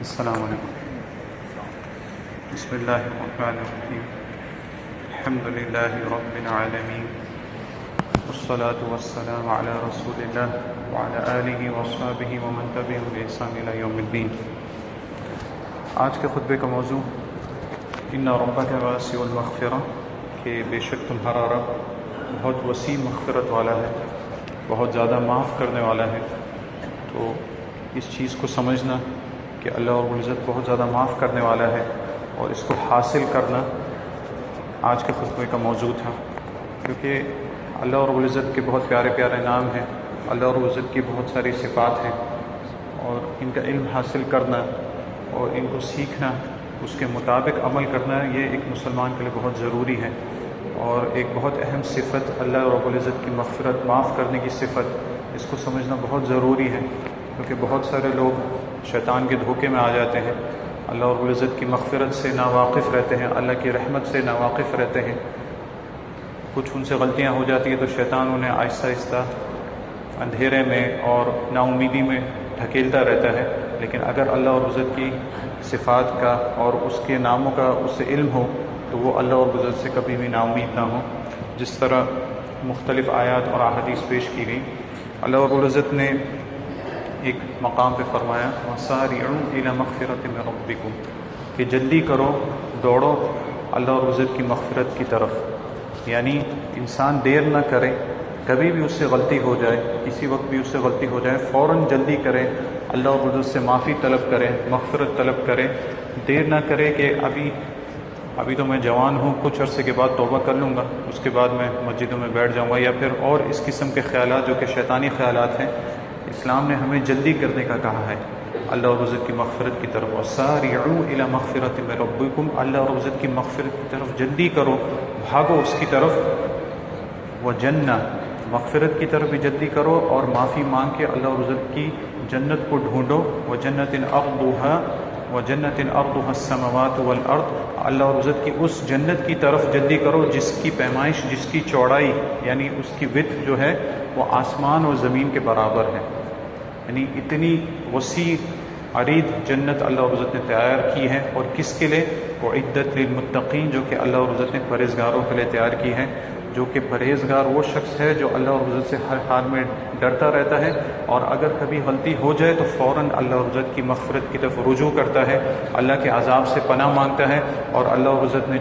السلام علیکم. بسم اللہ الرحمن الرحیم. الحمد للہ رب العالمین والصلاة والسلام علی رسول اللہ وعلی آلہ وصحبہ ومن تبعهم بإحسان الی یوم الدین. آج کے خطبے کا موضوع ان ربک واسع المغفرہ، کہ بے شک تمہارا رب بہت وسیع مغفرت والا ہے، بہت زیادہ معاف کرنے والا ہے. تو اس چیز کو سمجھنا کہ اللہ رب العزت بہت زیادہ معاف کرنے والا ہے اور اس کو حاصل کرنا آج کے خطبے کا موضوع تھا. کیونکہ اللہ رب العزت کے بہت پیارے پیارے نام ہیں، اللہ رب العزت کی بہت ساری صفات ہیں، اور ان کا علم حاصل کرنا اور ان کو سیکھنا، اس کے مطابق عمل کرنا، یہ ایک مسلمان کے لیے بہت ضروری ہے. اور ایک بہت اہم صفت اللہ رب العزت کی مغفرت، معاف کرنے کی صفت، اس کو سمجھنا بہت ضروری ہے. کیونکہ بہت سارے لوگ شیطان کے دھوکے میں آ جاتے ہیں، اللہ رب العزت کی مغفرت سے ناواقف رہتے ہیں، اللہ کی رحمت سے ناواقف رہتے ہیں. کچھ ان سے غلطیاں ہو جاتی ہیں تو شیطان انہیں آہستہ آہستہ اندھیرے میں اور نا امیدی میں دھکیلتا رہتا ہے. لیکن اگر اللہ رب العزت کی صفات کا اور اس کے ناموں کا اس سے علم ہو تو وہ اللہ رب العزت سے کبھی بھی نا امید نہ ہو. جس طرح مختلف آیات اور احادیث پیش کی گئی، اللہ رب العزت نے ایک مقام پہ فرمایا وَسَارِعُوا إِلَى مَغْفِرَةٍ مِّن رَبِّكُمْ، کہ جلدی کرو، دوڑو اللہ رب العزت کی مغفرت کی طرف. یعنی انسان دیر نہ کرے، کبھی بھی اس سے غلطی ہو جائے، کسی وقت بھی اس سے غلطی ہو جائے، فوراً جلدی کرے، اللہ رب العزت سے معافی طلب کرے، مغفرت طلب کرے. دیر نہ کرے کہ ابھی تو میں جوان ہوں، کچھ عرصے کے بعد توبہ کر لوں گا، اس کے بعد میں مسجدوں میں بیٹھ جاؤں گا، یا پھر اور اس قسم کے خیالات جو کہ شیطانی خیالات ہیں. اسلام نے ہمیں جلدی کرنے کا کہا ہے اللہ رب العزت کی مغفرت کی طرف. وَسَارِعُوا إِلَى مَغْفِرَةٍ مِّن رَبِّكُمْ، اللہ رب العزت کی مغفرت کی طرف جلدی کرو، بھاگو اس کی طرف. وَجَنَّةٍ، مغفرت کی طرف بھی جلدی کرو اور معافی مانگ کے اللہ رب العزت کی جنت کو ڈھونڈو. وَجَنَّةٍ أَرْضُهَا السَّمَاوَاتُ وَالْأَرْضُ، اللہ رب العزت کی اس جنت کی طرف جلدی کرو جس کی پیمائش، جس کی چوڑائی یعنی اس کی width جو ہے وہ آسمان اور زمین کے برابر ہے. یعنی اتنی وسیع عریض جنت اللہ رب العزت نے تیار کی ہے. اور کس کے لیے؟ وَعِدَّتْ لِلْمُتَّقِينَ، جو کہ اللہ رب العزت نے پرہیزگاروں کے لیے تیار کی ہے. جو کہ پرہیزگار وہ شخص ہے جو اللہ رب العزت سے ہر حال میں ڈرتا رہتا ہے، اور اگر کبھی غلطی ہو جائے تو فوراً اللہ رب العزت کی مغفرت کی طرف رجوع کرتا ہے، اللہ کے عذاب سے پناہ مانگتا ہے، اور اللہ رب العزت نے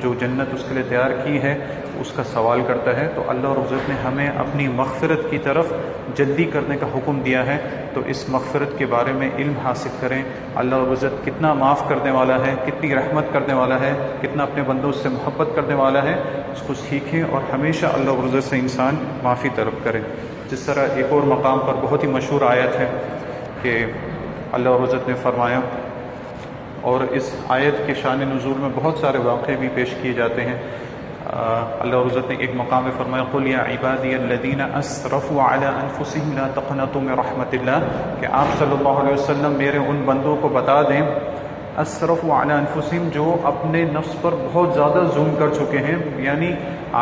جو جنت اس کے لیے تیار کی ہے اس کا سوال کرتا ہے. تو اللہ رب العزت نے ہمیں اپنی مغفرت کی طرف جلدی کرنے کا حکم دیا ہے. تو اس مغفرت کے بارے میں علم حاصل کریں. اللہ رب العزت کتنا معاف کرنے والا ہے، کتنی رحمت کرنے والا ہے، کتنا اپنے بندوں سے محبت کرنے والا ہے، اس کو سیکھیں اور ہمیشہ اللہ رب العزت سے انسان معافی طلب کرے. جس طرح ایک اور مقام پر بہت ہی مشہور آیت ہے کہ اللہ رب العزت نے فرمایا، اور اس آیت کے شان نزول میں بہت سارے واقعے بھی پیش کیے جاتے ہیں. اللہ رب العزت نے ایک مقام میں فرمایا قُلْ يَا عِبَادِيَ الَّذِينَ أَسْرَفُوا عَلَىٰ أَنفُسِهِمْ لَا تَقْنَطُوا مِن رَحْمَةِ اللَّهِ، کہ آپ صلی اللہ علیہ وسلم میرے ان بندوں کو بتا دیں اسرفوا علی انفسہم، جو اپنے نفس پر بہت زیادہ ظلم کر چکے ہیں. یعنی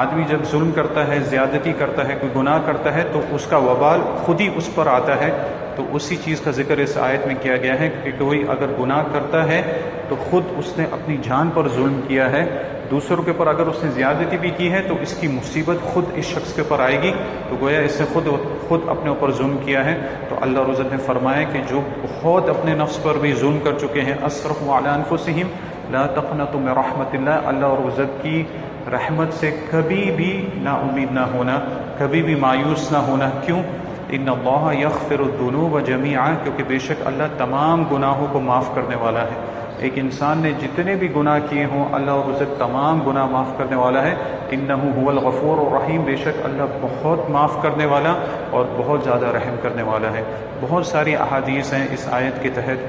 آدمی جب ظلم کرتا ہے، زیادتی کرتا ہے، کوئی گناہ کرتا ہے تو اس کا وبال خود ہی اس پر آتا ہے. تو اسی چیز کا ذکر اس آیت میں کیا گیا ہے کہ کوئی اگر گناہ کرتا ہے تو خود اس نے اپنی جان پر ظلم کیا ہے. دوسروں کے اوپر اگر اس نے زیادتی بھی کی ہے تو اس کی مصیبت خود اس شخص کے اوپر آئے گی. تو گویا اس نے خود اپنے اوپر ظلم کیا ہے. تو اللہ رب العزت نے فرمایا کہ جو بہت اپنے نفس پر بھی ظلم کر چکے ہیں، اسرفوا علی انفسہم لا تقنطوا من رحمۃ اللہ، اللہ رب العزت کی رحمت سے کبھی بھی نا امید نہ ہونا، کبھی بھی مایوس نہ ہونا. کیوں؟ ان اللہ یغفر الذنوب جميعا، کیونکہ بے شک اللہ تمام گناہوں کو معاف کرنے والا ہے. ایک انسان نے جتنے بھی گناہ کیے ہوں اللہ رب العزت تمام گناہ معاف کرنے والا ہے. انہ هو الغفور الرحیم، بے شک اللہ بہت معاف کرنے والا اور بہت زیادہ رحم کرنے والا ہے. بہت ساری احادیث ہیں اس آیت کے تحت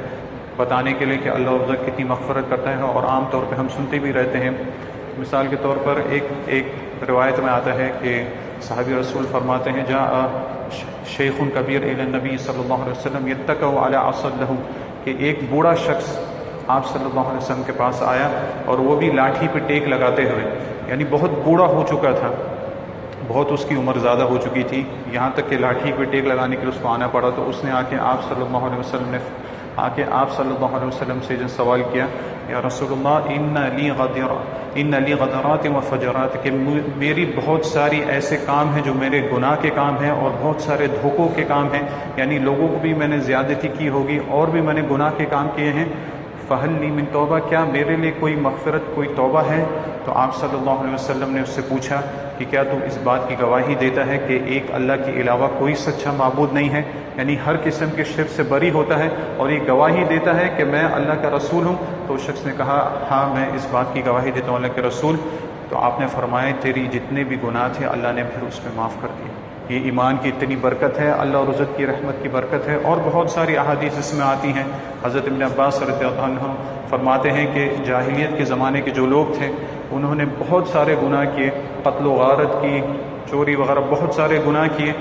بتانے کے لیے کہ اللہ رب العزت کتنی مغفرت کرتا ہے، اور عام طور پہ ہم سنتے بھی رہتے ہیں. مثال کے طور پر ایک روایت میں آتا ہے کہ صحابی رسول فرماتے ہیں جاء شیخ کبیر الی النبی صلی اللہ علیہ وسلم یتکئ علی عصا لہ، کہ ایک بوڑھا شخص آپ صلی اللہ علیہ وسلم کے پاس آیا اور وہ بھی لاٹھی پہ ٹیک لگاتے ہوئے، یعنی بہت بوڑھا ہو چکا تھا، بہت اس کی عمر زیادہ ہو چکی تھی، یہاں تک کہ لاٹھی پہ ٹیک لگانے کے لیے اس کو آنا پڑا. تو اس نے آ کے آپ صلی اللہ علیہ وسلم نے آکے آپ صلی اللہ علیہ وسلم سے جو سوال کیا، یا رسول اللہ ان لی غدرات و فجرات، کہ میری بہت ساری ایسے کام ہیں جو میرے گناہ کے کام ہیں اور بہت سارے دھوکوں کے کام ہیں، یعنی لوگوں کو بھی میں نے زیادتی کی ہوگی اور بھی میں نے گناہ کے کام کیے ہیں، فہل لی من توبہ، کیا میرے لیے کوئی مغفرت، کوئی توبہ ہے؟ تو آپ صلی اللہ علیہ وسلم نے اس سے پوچھا کہ کیا تو اس بات کی گواہی دیتا ہے کہ ایک اللہ کے علاوہ کوئی سچا معبود نہیں ہے، یعنی ہر قسم کے شرک سے بری ہوتا ہے، اور یہ گواہی دیتا ہے کہ میں اللہ کا رسول ہوں؟ تو اس شخص نے کہا ہاں میں اس بات کی گواہی دیتا ہوں اللہ کے رسول۔ تو آپ نے فرمایا تیری جتنے بھی گناہ تھے اللہ نے پھر اس میں معاف کر دیے۔ یہ ایمان کی اتنی برکت ہے، اللہ اور عزت کی رحمت کی برکت ہے، اور بہت ساری احادیث اس میں آتی ہیں۔ حضرت ابن عباس رضی اللہ عنہ فرماتے ہیں کہ جاہلیت کے زمانے کے جو لوگ تھے انہوں نے بہت سارے گناہ کیے، قتل و غارت کی، چوری وغیرہ بہت سارے گناہ کیے۔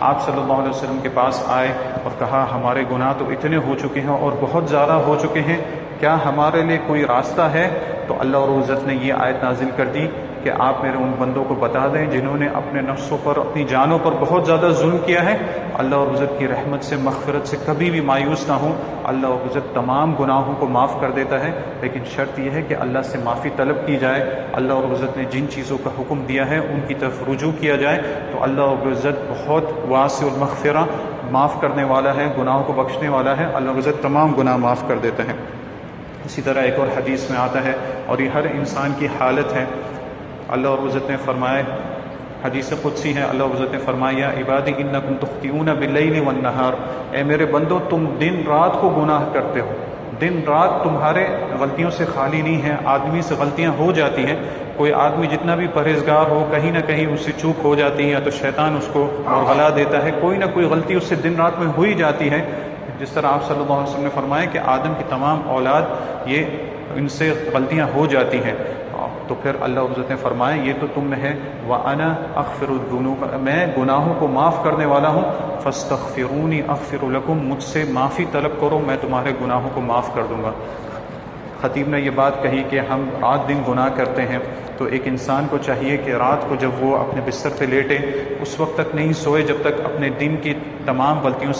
آپ صلی اللہ علیہ وسلم کے پاس آئے اور کہا ہمارے گناہ تو اتنے ہو چکے ہیں اور بہت زیادہ ہو چکے ہیں، کیا ہمارے لیے کوئی راستہ ہے؟ تو اللہ اور عزت نے یہ آیت نازل کر دی کہ آپ میرے ان بندوں کو بتا دیں جنہوں نے اپنے نفسوں پر، اپنی جانوں پر بہت زیادہ ظلم کیا ہے، اللہ اور عزت کی رحمت سے، مغفرت سے کبھی بھی مایوس نہ ہوں۔ اللہ اور عزت تمام گناہوں کو معاف کر دیتا ہے، لیکن شرط یہ ہے کہ اللہ سے معافی طلب کی جائے، اللہ اور عزت نے جن چیزوں کا حکم دیا ہے ان کی طرف رجوع کیا جائے، تو اللہ اور عزت بہت واسع المغفرہ، معاف کرنے والا ہے، گناہوں کو بخشنے والا ہے، اللہ اور عزت تمام گناہ معاف کر دیتا ہے۔ اسی طرح ایک اور حدیث میں آتا ہے، اور یہ ہر انسان کی حالت ہے، اللہ اور عزت نے فرمایا، حدیث قدسی ہے، اللہ اور عزت نے فرمایا یا عبادی انکم تخطئون باللیل والنہار، اے میرے بندو تم دن رات کو گناہ کرتے ہو، دن رات تمہارے غلطیوں سے خالی نہیں ہے، آدمی سے غلطیاں ہو جاتی ہیں، کوئی آدمی جتنا بھی پرہیزگار ہو کہیں نہ کہیں اس سے چوک ہو جاتی ہے، یا تو شیطان اس کو مرغلا دیتا ہے، کوئی نہ کوئی غلطی اس سے دن رات میں ہو ہی جاتی ہے، جس طرح آپ صلی اللہ علیہ وسلم نے فرمایا کہ آدم کی تمام اولاد یہ ان سے غلطیاں ہو جاتی ہیں، تو پھر اللہ عزت نے فرمایا یہ تو تم میں ہے، وَأَنَا أَغْفِرُ الذُّنُوبَ، میں گناہوں کو معاف کرنے والا ہوں، فَاسْتَغْفِرُونِي أَغْفِرُ لَكُمْ، مجھ سے معافی طلب کرو میں تمہارے گناہوں کو معاف کر دوں گا۔ خطیب نے یہ بات کہی کہ ہم رات دن گناہ کرتے ہیں، تو ایک انسان کو چاہیے کہ رات کو جب وہ اپنے بستر پہ لیٹے اس وقت تک نہیں سوئے جب تک اپنے دن کی تمام غلطیوں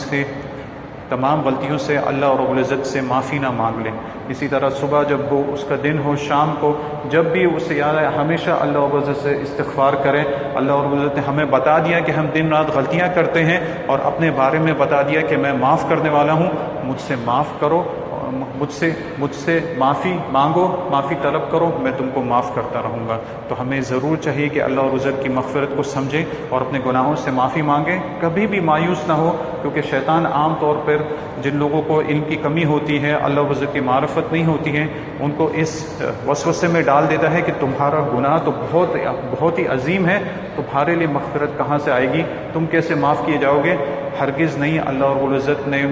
سے اللہ اور رب العزت سے معافی نہ مانگ لیں۔ اسی طرح صبح جب ہو، اس کا دن ہو، شام کو، جب بھی اسے یاد آئے ہمیشہ اللہ رب العزت سے استغفار کریں۔ اللہ رب العزت نے ہمیں بتا دیا کہ ہم دن رات غلطیاں کرتے ہیں، اور اپنے بارے میں بتا دیا کہ میں معاف کرنے والا ہوں، مجھ سے معاف کرو، مجھ سے معافی مانگو، معافی طلب کرو، میں تم کو معاف کرتا رہوں گا۔ تو ہمیں ضرور چاہیے کہ اللہ اور عزت کی مغفرت کو سمجھیں اور اپنے گناہوں سے معافی مانگیں، کبھی بھی مایوس نہ ہو، کیونکہ شیطان عام طور پر جن لوگوں کو علم کی کمی ہوتی ہے، اللہ اور عزت کی معرفت نہیں ہوتی ہے، ان کو اس وسوسے میں ڈال دیتا ہے کہ تمہارا گناہ تو بہت ہی عظیم ہے، تمہارے لیے مغفرت کہاں سے آئے گی، تم کیسے معاف کیے جاؤ گے؟ ہرگز نہیں، اللہ رب العزت نے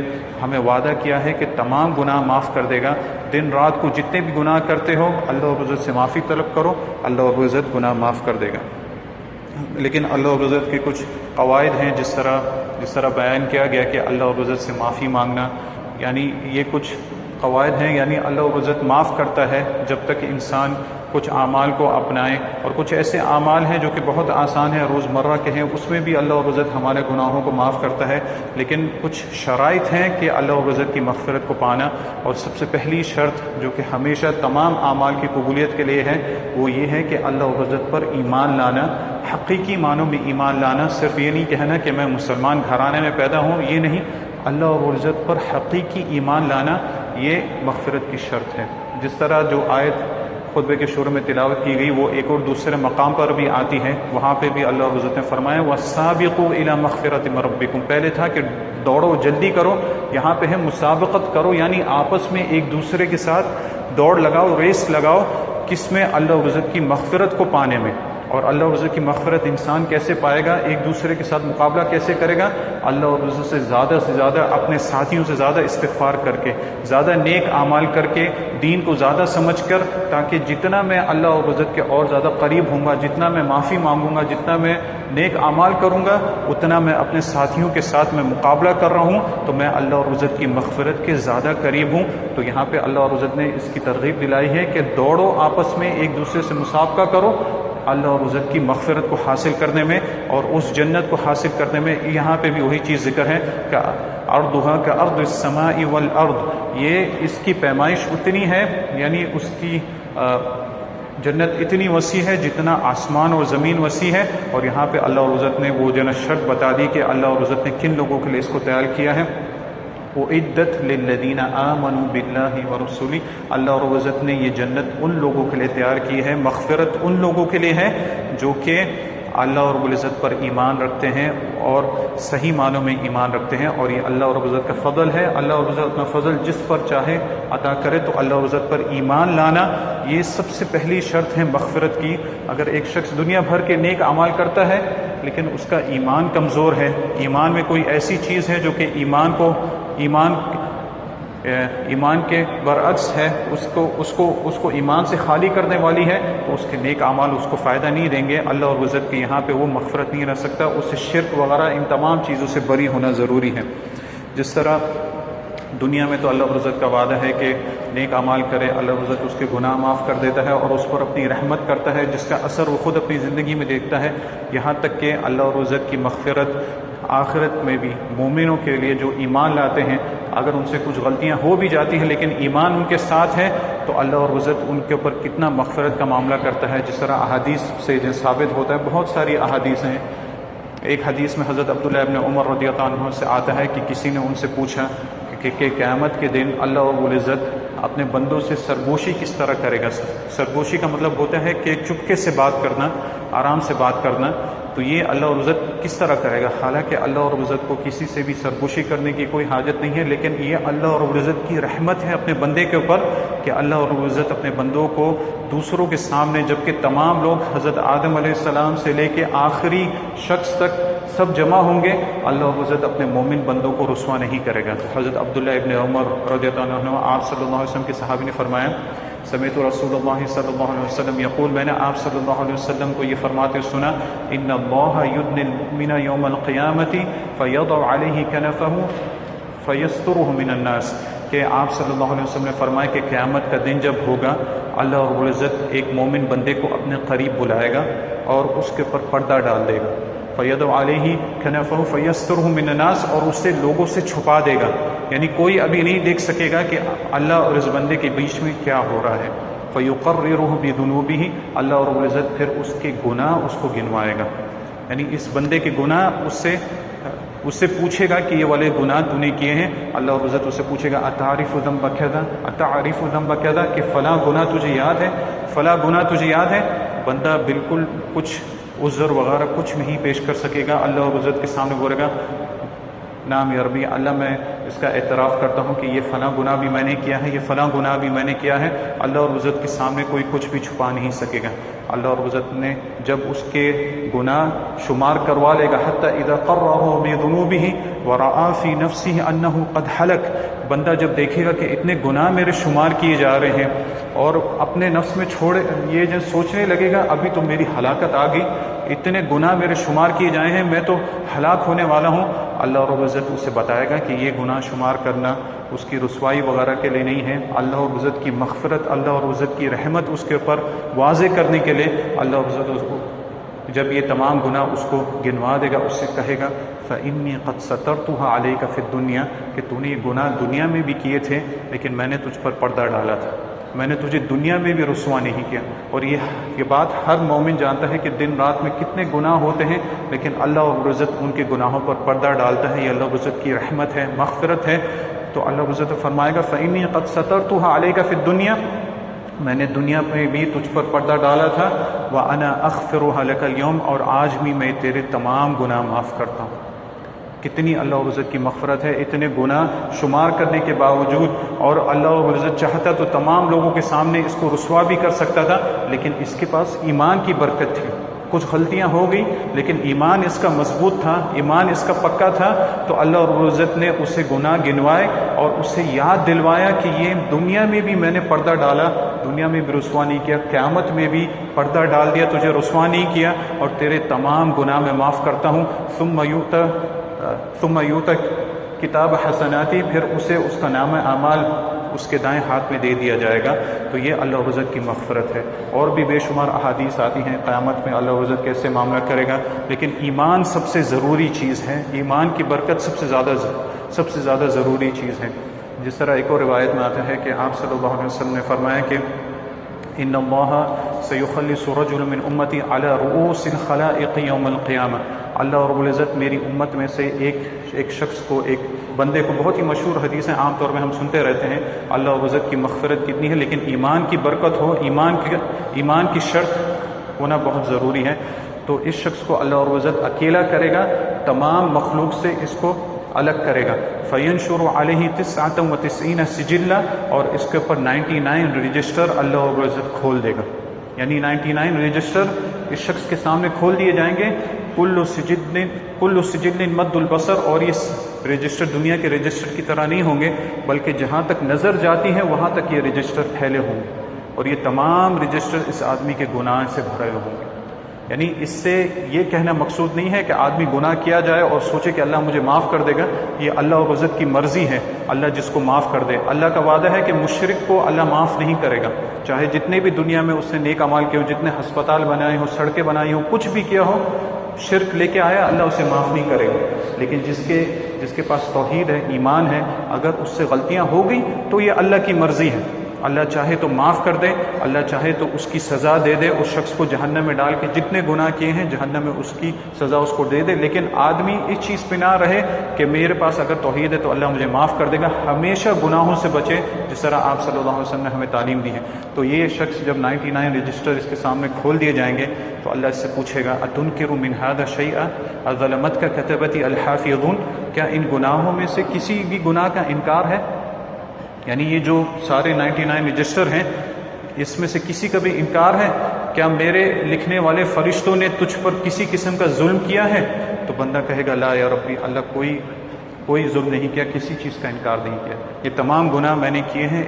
ہمیں وعدہ کیا ہے کہ تمام گناہ معاف کر دے گا۔ دن رات کو جتنے بھی گناہ کرتے ہو اللہ رب العزت سے معافی طلب کرو، اللہ رب العزت گناہ معاف کر دے گا۔ لیکن اللہ رب العزت کے کچھ قواعد ہیں، جس طرح بیان کیا گیا کہ اللہ رب العزت سے معافی مانگنا، یعنی یہ کچھ قواعد ہیں، یعنی اللہ رب العزت معاف کرتا ہے جب تک انسان کچھ اعمال کو اپنائے، اور کچھ ایسے اعمال ہیں جو کہ بہت آسان ہیں، روزمرہ کے ہیں، اس میں بھی اللہ رب العزت ہمارے گناہوں کو معاف کرتا ہے، لیکن کچھ شرائط ہیں کہ اللہ رب العزت کی مغفرت کو پانا، اور سب سے پہلی شرط جو کہ ہمیشہ تمام اعمال کی قبولیت کے لیے ہے وہ یہ ہے کہ اللہ رب العزت پر ایمان لانا، حقیقی معنوں میں ایمان لانا، صرف یہ نہیں کہنا کہ میں مسلمان گھرانے میں پیدا ہوں، یہ نہیں، اللہ رب العزت پر حقیقی ایمان لانا یہ مغفرت کی شرط ہے۔ جس طرح جو آیت خطبے کے شروع میں تلاوت کی گئی وہ ایک اور دوسرے مقام پر بھی آتی ہے، وہاں پہ بھی اللہ رب العزت نے فرمایا وَالسَّابِقُوا إِلَىٰ مَغْفِرَةٍ مِّن رَّبِّكُمْ، پہلے تھا کہ دوڑو جلدی کرو، یہاں پہ ہے مسابقت کرو، یعنی آپس میں ایک دوسرے کے ساتھ دوڑ لگاؤ، ریس لگاؤ، کس میں؟ اللہ رب العزت کی مغفرت کو پانے میں۔ اور اللہ رب العزت کی مغفرت انسان کیسے پائے گا، ایک دوسرے کے ساتھ مقابلہ کیسے کرے گا؟ اللہ رب العزت سے زیادہ اپنے ساتھیوں سے زیادہ استغفار کر کے، زیادہ نیک اعمال کر کے، دین کو زیادہ سمجھ کر، تاکہ جتنا میں اللہ رب العزت کے اور زیادہ قریب ہوں گا، جتنا میں معافی مانگوں گا، جتنا میں نیک اعمال کروں گا، اتنا میں اپنے ساتھیوں کے ساتھ میں مقابلہ کر رہا ہوں، تو میں اللہ رب العزت کی مغفرت کے زیادہ قریب ہوں۔ تو یہاں پہ اللہ رب العزت نے اس کی ترغیب دلائی ہے کہ دوڑو، آپس میں ایک دوسرے سے مسابقہ کرو اللہ اور عزت کی مغفرت کو حاصل کرنے میں اور اس جنت کو حاصل کرنے میں۔ یہاں پہ بھی وہی چیز ذکر ہے کہ عرضها كعرض السماء والارض، یہ اس کی پیمائش اتنی ہے، یعنی اس کی جنت اتنی وسیع ہے جتنا آسمان اور زمین وسیع ہے. اور یہاں پہ اللہ رب العزت نے وہ جنت شرط بتا دی کہ اللہ رب العزت نے کن لوگوں کے لیے اس کو تیار کیا ہے. اعدت للذین آمنوا باللہ ورسولہ، اللہ رب العزت نے یہ جنت ان لوگوں کے لیے تیار کی ہے، مغفرت ان لوگوں کے لیے ہے جو کہ اللہ رب العزت پر ایمان رکھتے ہیں اور صحیح معنوں میں ایمان رکھتے ہیں. اور یہ اللہ رب العزت کا فضل ہے. اللہ رب العزت اپنا فضل جس پر چاہے عطا کرے. تو اللہ رب العزت پر ایمان لانا یہ سب سے پہلی شرط ہے مغفرت کی. اگر ایک شخص دنیا بھر کے نیک اعمال کرتا ہے لیکن اس کا ایمان کمزور ہے، ایمان میں کوئی ایسی چیز ہے جو کہ ایمان کے برعکس ہے، اس کو ایمان سے خالی کرنے والی ہے، تو اس کے نیک اعمال اس کو فائدہ نہیں دیں گے. اللہ اور عزت کے یہاں پہ وہ مغفرت نہیں رہ سکتا. اس سے شرک وغیرہ ان تمام چیزوں سے بری ہونا ضروری ہے. جس طرح دنیا میں تو اللہ عزت کا وعدہ ہے کہ نیک اعمال کرے، اللہ عزت اس کے گناہ معاف کر دیتا ہے اور اس پر اپنی رحمت کرتا ہے جس کا اثر وہ خود اپنی زندگی میں دیکھتا ہے. یہاں تک کہ اللہ عزت کی مغفرت آخرت میں بھی مومنوں کے لیے جو ایمان لاتے ہیں، اگر ان سے کچھ غلطیاں ہو بھی جاتی ہیں لیکن ایمان ان کے ساتھ ہے تو اللہ اور عزت ان کے اوپر کتنا مغفرت کا معاملہ کرتا ہے. جس طرح احادیث سے ثابت ہوتا ہے، بہت ساری احادیث ہیں. ایک حدیث میں حضرت عبداللہ ابن عمر رضی اللہ عنہ سے آتا ہے کہ کسی نے ان سے پوچھا کہ قیامت کے دن اللہ رب العزت اپنے بندوں سے سرگوشی کس طرح کرے گا. سرگوشی کا مطلب ہوتا ہے کہ چپکے سے بات کرنا، آرام سے بات کرنا. تو یہ اللہ رب العزت کس طرح کرے گا؟ حالانکہ اللہ رب العزت کو کسی سے بھی سرگوشی کرنے کی کوئی حاجت نہیں ہے، لیکن یہ اللہ رب العزت کی رحمت ہے اپنے بندے کے اوپر کہ اللہ رب العزت اپنے بندوں کو دوسروں کے سامنے، جبکہ تمام لوگ حضرت آدم علیہ السلام سے لے کے آخری شخص تک سب جمع ہوں گے، اللہ رب العزت اپنے مومن بندوں کو رسوا نہیں کرے گا. تو حضرت عبداللہ ابن عمر رضی اللہ عنہ، آپ صلی اللہ علیہ وسلم کے صحابی نے فرمایا، سمعت رسول اللہ صلی اللہ علیہ وسلم یقول، میں نے آپ صلی اللہ علیہ وسلم کو یہ فرماتے سنا، ان اللہ یدنی المؤمن یوم القیامۃ فیضع علیہ کنفہ فیسترہ من الناس، کہ آپ صلی اللہ علیہ وسلم نے فرمایا کہ قیامت کا دن جب ہوگا، اللہ رب العزت ایک مومن بندے کو اپنے قریب بلائے گا اور اس کے اوپر پردہ ڈال دے گا. فیضع علیہ کنفہ فیسترہ من الناس، اور اسے لوگوں سے چھپا دے گا، یعنی کوئی ابھی نہیں دیکھ سکے گا کہ اللہ اور اس بندے کے بیچ میں کیا ہو رہا ہے. فیقررہ بذنوبہ، اللہ رب العزت پھر اس کے گناہ اس کو گنوائے گا، یعنی اس بندے کے گناہ اس سے پوچھے گا کہ یہ والے گناہ تو نے کیے ہیں. اللہ رب العزت اس سے پوچھے گا اتعرف ذنب کذا، اتعرف ذنب کذا، کہ فلاں گناہ تجھے یاد ہے، فلاں گناہ تجھے یاد ہے. بندہ بالکل کچھ عذر وغیرہ کچھ نہیں پیش کر سکے گا. اللہ رب العزت کے سامنے بولے گا، نام یا ربی، اللہ میں اس کا اعتراف کرتا ہوں کہ یہ فلاں گناہ بھی میں نے کیا ہے، یہ فلاں گناہ بھی میں نے کیا ہے. اللہ رب العزت کے سامنے کوئی کچھ بھی چھپا نہیں سکے گا. اللہ رب العزت نے جب اس کے گناہ شمار کروا لے گا، حتی اذا قررہ بذنوبہ ورأى فی نفسہ انہ قد ہلک، بندہ جب دیکھے گا کہ اتنے گناہ میرے شمار کیے جا رہے ہیں اور اپنے نفس میں یہ جو سوچنے لگے گا ابھی تو میری ہلاکت آ گئی، اتنے گناہ میرے شمار کیے جائے ہیں، میں تو ہلاک ہونے والا ہوں. اللہ رب العزت اسے بتائے گا کہ یہ گناہ شمار کرنا اس کی رسوائی وغیرہ کے لیے نہیں ہے، اللہ رب العزت کی مغفرت، اللہ رب العزت کی رحمت اس کے اوپر واضح کرنے کے لیے. اللہ رب العزت اس کو جب یہ تمام گناہ اس کو گنوا دے گا، اس سے کہے گا فإنی قد سترتها علیک فی الدنیا، کہ تو نے یہ گناہ دنیا میں بھی کیے تھے لیکن میں نے تجھ پر پردہ ڈالا تھا، میں نے تجھے دنیا میں بھی رسوا نہیں کیا. اور یہ بات ہر مومن جانتا ہے کہ دن رات میں کتنے گناہ ہوتے ہیں لیکن اللہ رب العزت ان کے گناہوں پر پردہ ڈالتا ہے. یہ اللہ رب العزت کی رحمت ہے، مغفرت ہے. تو اللہ رب العزت فرمائے گا فإنی قد سترتها علیک فی الدنیا، میں نے دنیا میں بھی تجھ پر پردہ ڈالا تھا. وأنا أغفرها لك اليوم، اور آج بھی میں تیرے تمام گناہ معاف کرتا ہوں. کتنی اللہ رب العزت کی مغفرت ہے، اتنے گناہ شمار کرنے کے باوجود. اور اللہ رب العزت چاہتا تو تمام لوگوں کے سامنے اس کو رسوا بھی کر سکتا تھا، لیکن اس کے پاس ایمان کی برکت تھی. کچھ غلطیاں ہو گئی لیکن ایمان اس کا مضبوط تھا، ایمان اس کا پکا تھا، تو اللہ رب العزت نے اسے گناہ گنوائے اور اسے یاد دلوایا کہ یہ دنیا میں بھی میں نے پردہ ڈالا، دنیا میں بھی رسوا نہیں کیا، قیامت میں بھی پردہ ڈال دیا، تجھے رسوا نہیں کیا، اور تیرے تمام گناہ میں معاف کرتا ہوں. ثم یؤتی کتاب حسناتی، پھر اسے اس کا نام اعمال اس کے دائیں ہاتھ میں دے دیا جائے گا. تو یہ اللہ رب العزت کی مغفرت ہے. اور بھی بے شمار احادیث آتی ہیں قیامت میں اللہ رب العزت کیسے معاملہ کرے گا، لیکن ایمان سب سے ضروری چیز ہے. ایمان کی برکت سب سے زیادہ ضروری چیز ہے. جس طرح ایک اور روایت میں آتا ہے کہ آپ صلی اللہ علیہ وسلم نے فرمایا کہ ان اللہ سیخلص رجل من امتی علی رؤوس الخلائق یوم القیامہ. اللہ رب العزت میری امت میں سے ایک شخص کو، ایک بندے کو، بہت ہی مشہور حدیث ہیں، عام طور میں ہم سنتے رہتے ہیں اللہ رب العزت کی مغفرت کتنی ہے، لیکن ایمان کی برکت ہو، ایمان کی شرط ہونا بہت ضروری ہے. تو اس شخص کو اللہ رب العزت اکیلا کرے گا، تمام مخلوق سے اس کو الگ کرے گا. فینشر علیہ 99 سجلہ، اور اس کے اوپر 99 رجسٹر اللہ رب العزت کھول دے گا. یعنی 99 رجسٹر اس شخص کے سامنے کھول دیے جائیں گے. کل سجل مد البصر، اور یہ رجسٹر دنیا کے رجسٹر کی طرح نہیں ہوں گے، بلکہ جہاں تک نظر جاتی ہے وہاں تک یہ رجسٹر پھیلے ہوں گے، اور یہ تمام رجسٹر اس آدمی کے گناہ سے بھرے ہوں گے. یعنی اس سے یہ کہنا مقصود نہیں ہے کہ آدمی گناہ کیا جائے اور سوچے کہ اللہ مجھے معاف کر دے گا. یہ اللہ رب العزت کی مرضی ہے، اللہ جس کو معاف کر دے. اللہ کا وعدہ ہے کہ مشرک کو اللہ معاف نہیں کرے گا، چاہے جتنے بھی دنیا میں اس نے نیک اعمال کیے ہوں، جتنے ہسپتال بنائے ہوں، سڑکیں بنائی ہوں، کچھ بھی کیا ہو، شرک لے کے آیا اللہ اسے معاف نہیں کرے گا. لیکن جس کے پاس توحید ہے، ایمان ہے، اگر اس سے غلطیاں ہو گئی تو یہ اللہ کی مرضی ہے. اللہ چاہے تو معاف کر دے، اللہ چاہے تو اس کی سزا دے دے، اس شخص کو جہنم میں ڈال کے جتنے گناہ کیے ہیں جہنم میں اس کی سزا اس کو دے دے. لیکن آدمی اس چیز پہ نہ رہے کہ میرے پاس اگر توحید ہے تو اللہ مجھے معاف کر دے گا. ہمیشہ گناہوں سے بچے، جس طرح آپ صلی اللہ علیہ وسلم نے ہمیں تعلیم دی ہے. تو یہ شخص جب 99 رجسٹر اس کے سامنے کھول دیے جائیں گے تو اللہ اس سے پوچھے گا اتنکر من ھذا شیئا اظلمتک کتبتی الحافظون، کیا ان گناہوں میں سے کسی بھی گناہ کا انکار ہے؟ یعنی یہ جو سارے 99 رجسٹر ہیں اس میں سے کسی کا بھی انکار ہے؟ کیا میرے لکھنے والے فرشتوں نے تجھ پر کسی قسم کا ظلم کیا ہے؟ تو بندہ کہے گا لا یا ربی، اللہ کوئی ظلم نہیں کیا، کسی چیز کا انکار نہیں کیا، یہ تمام گناہ میں نے کیے ہیں،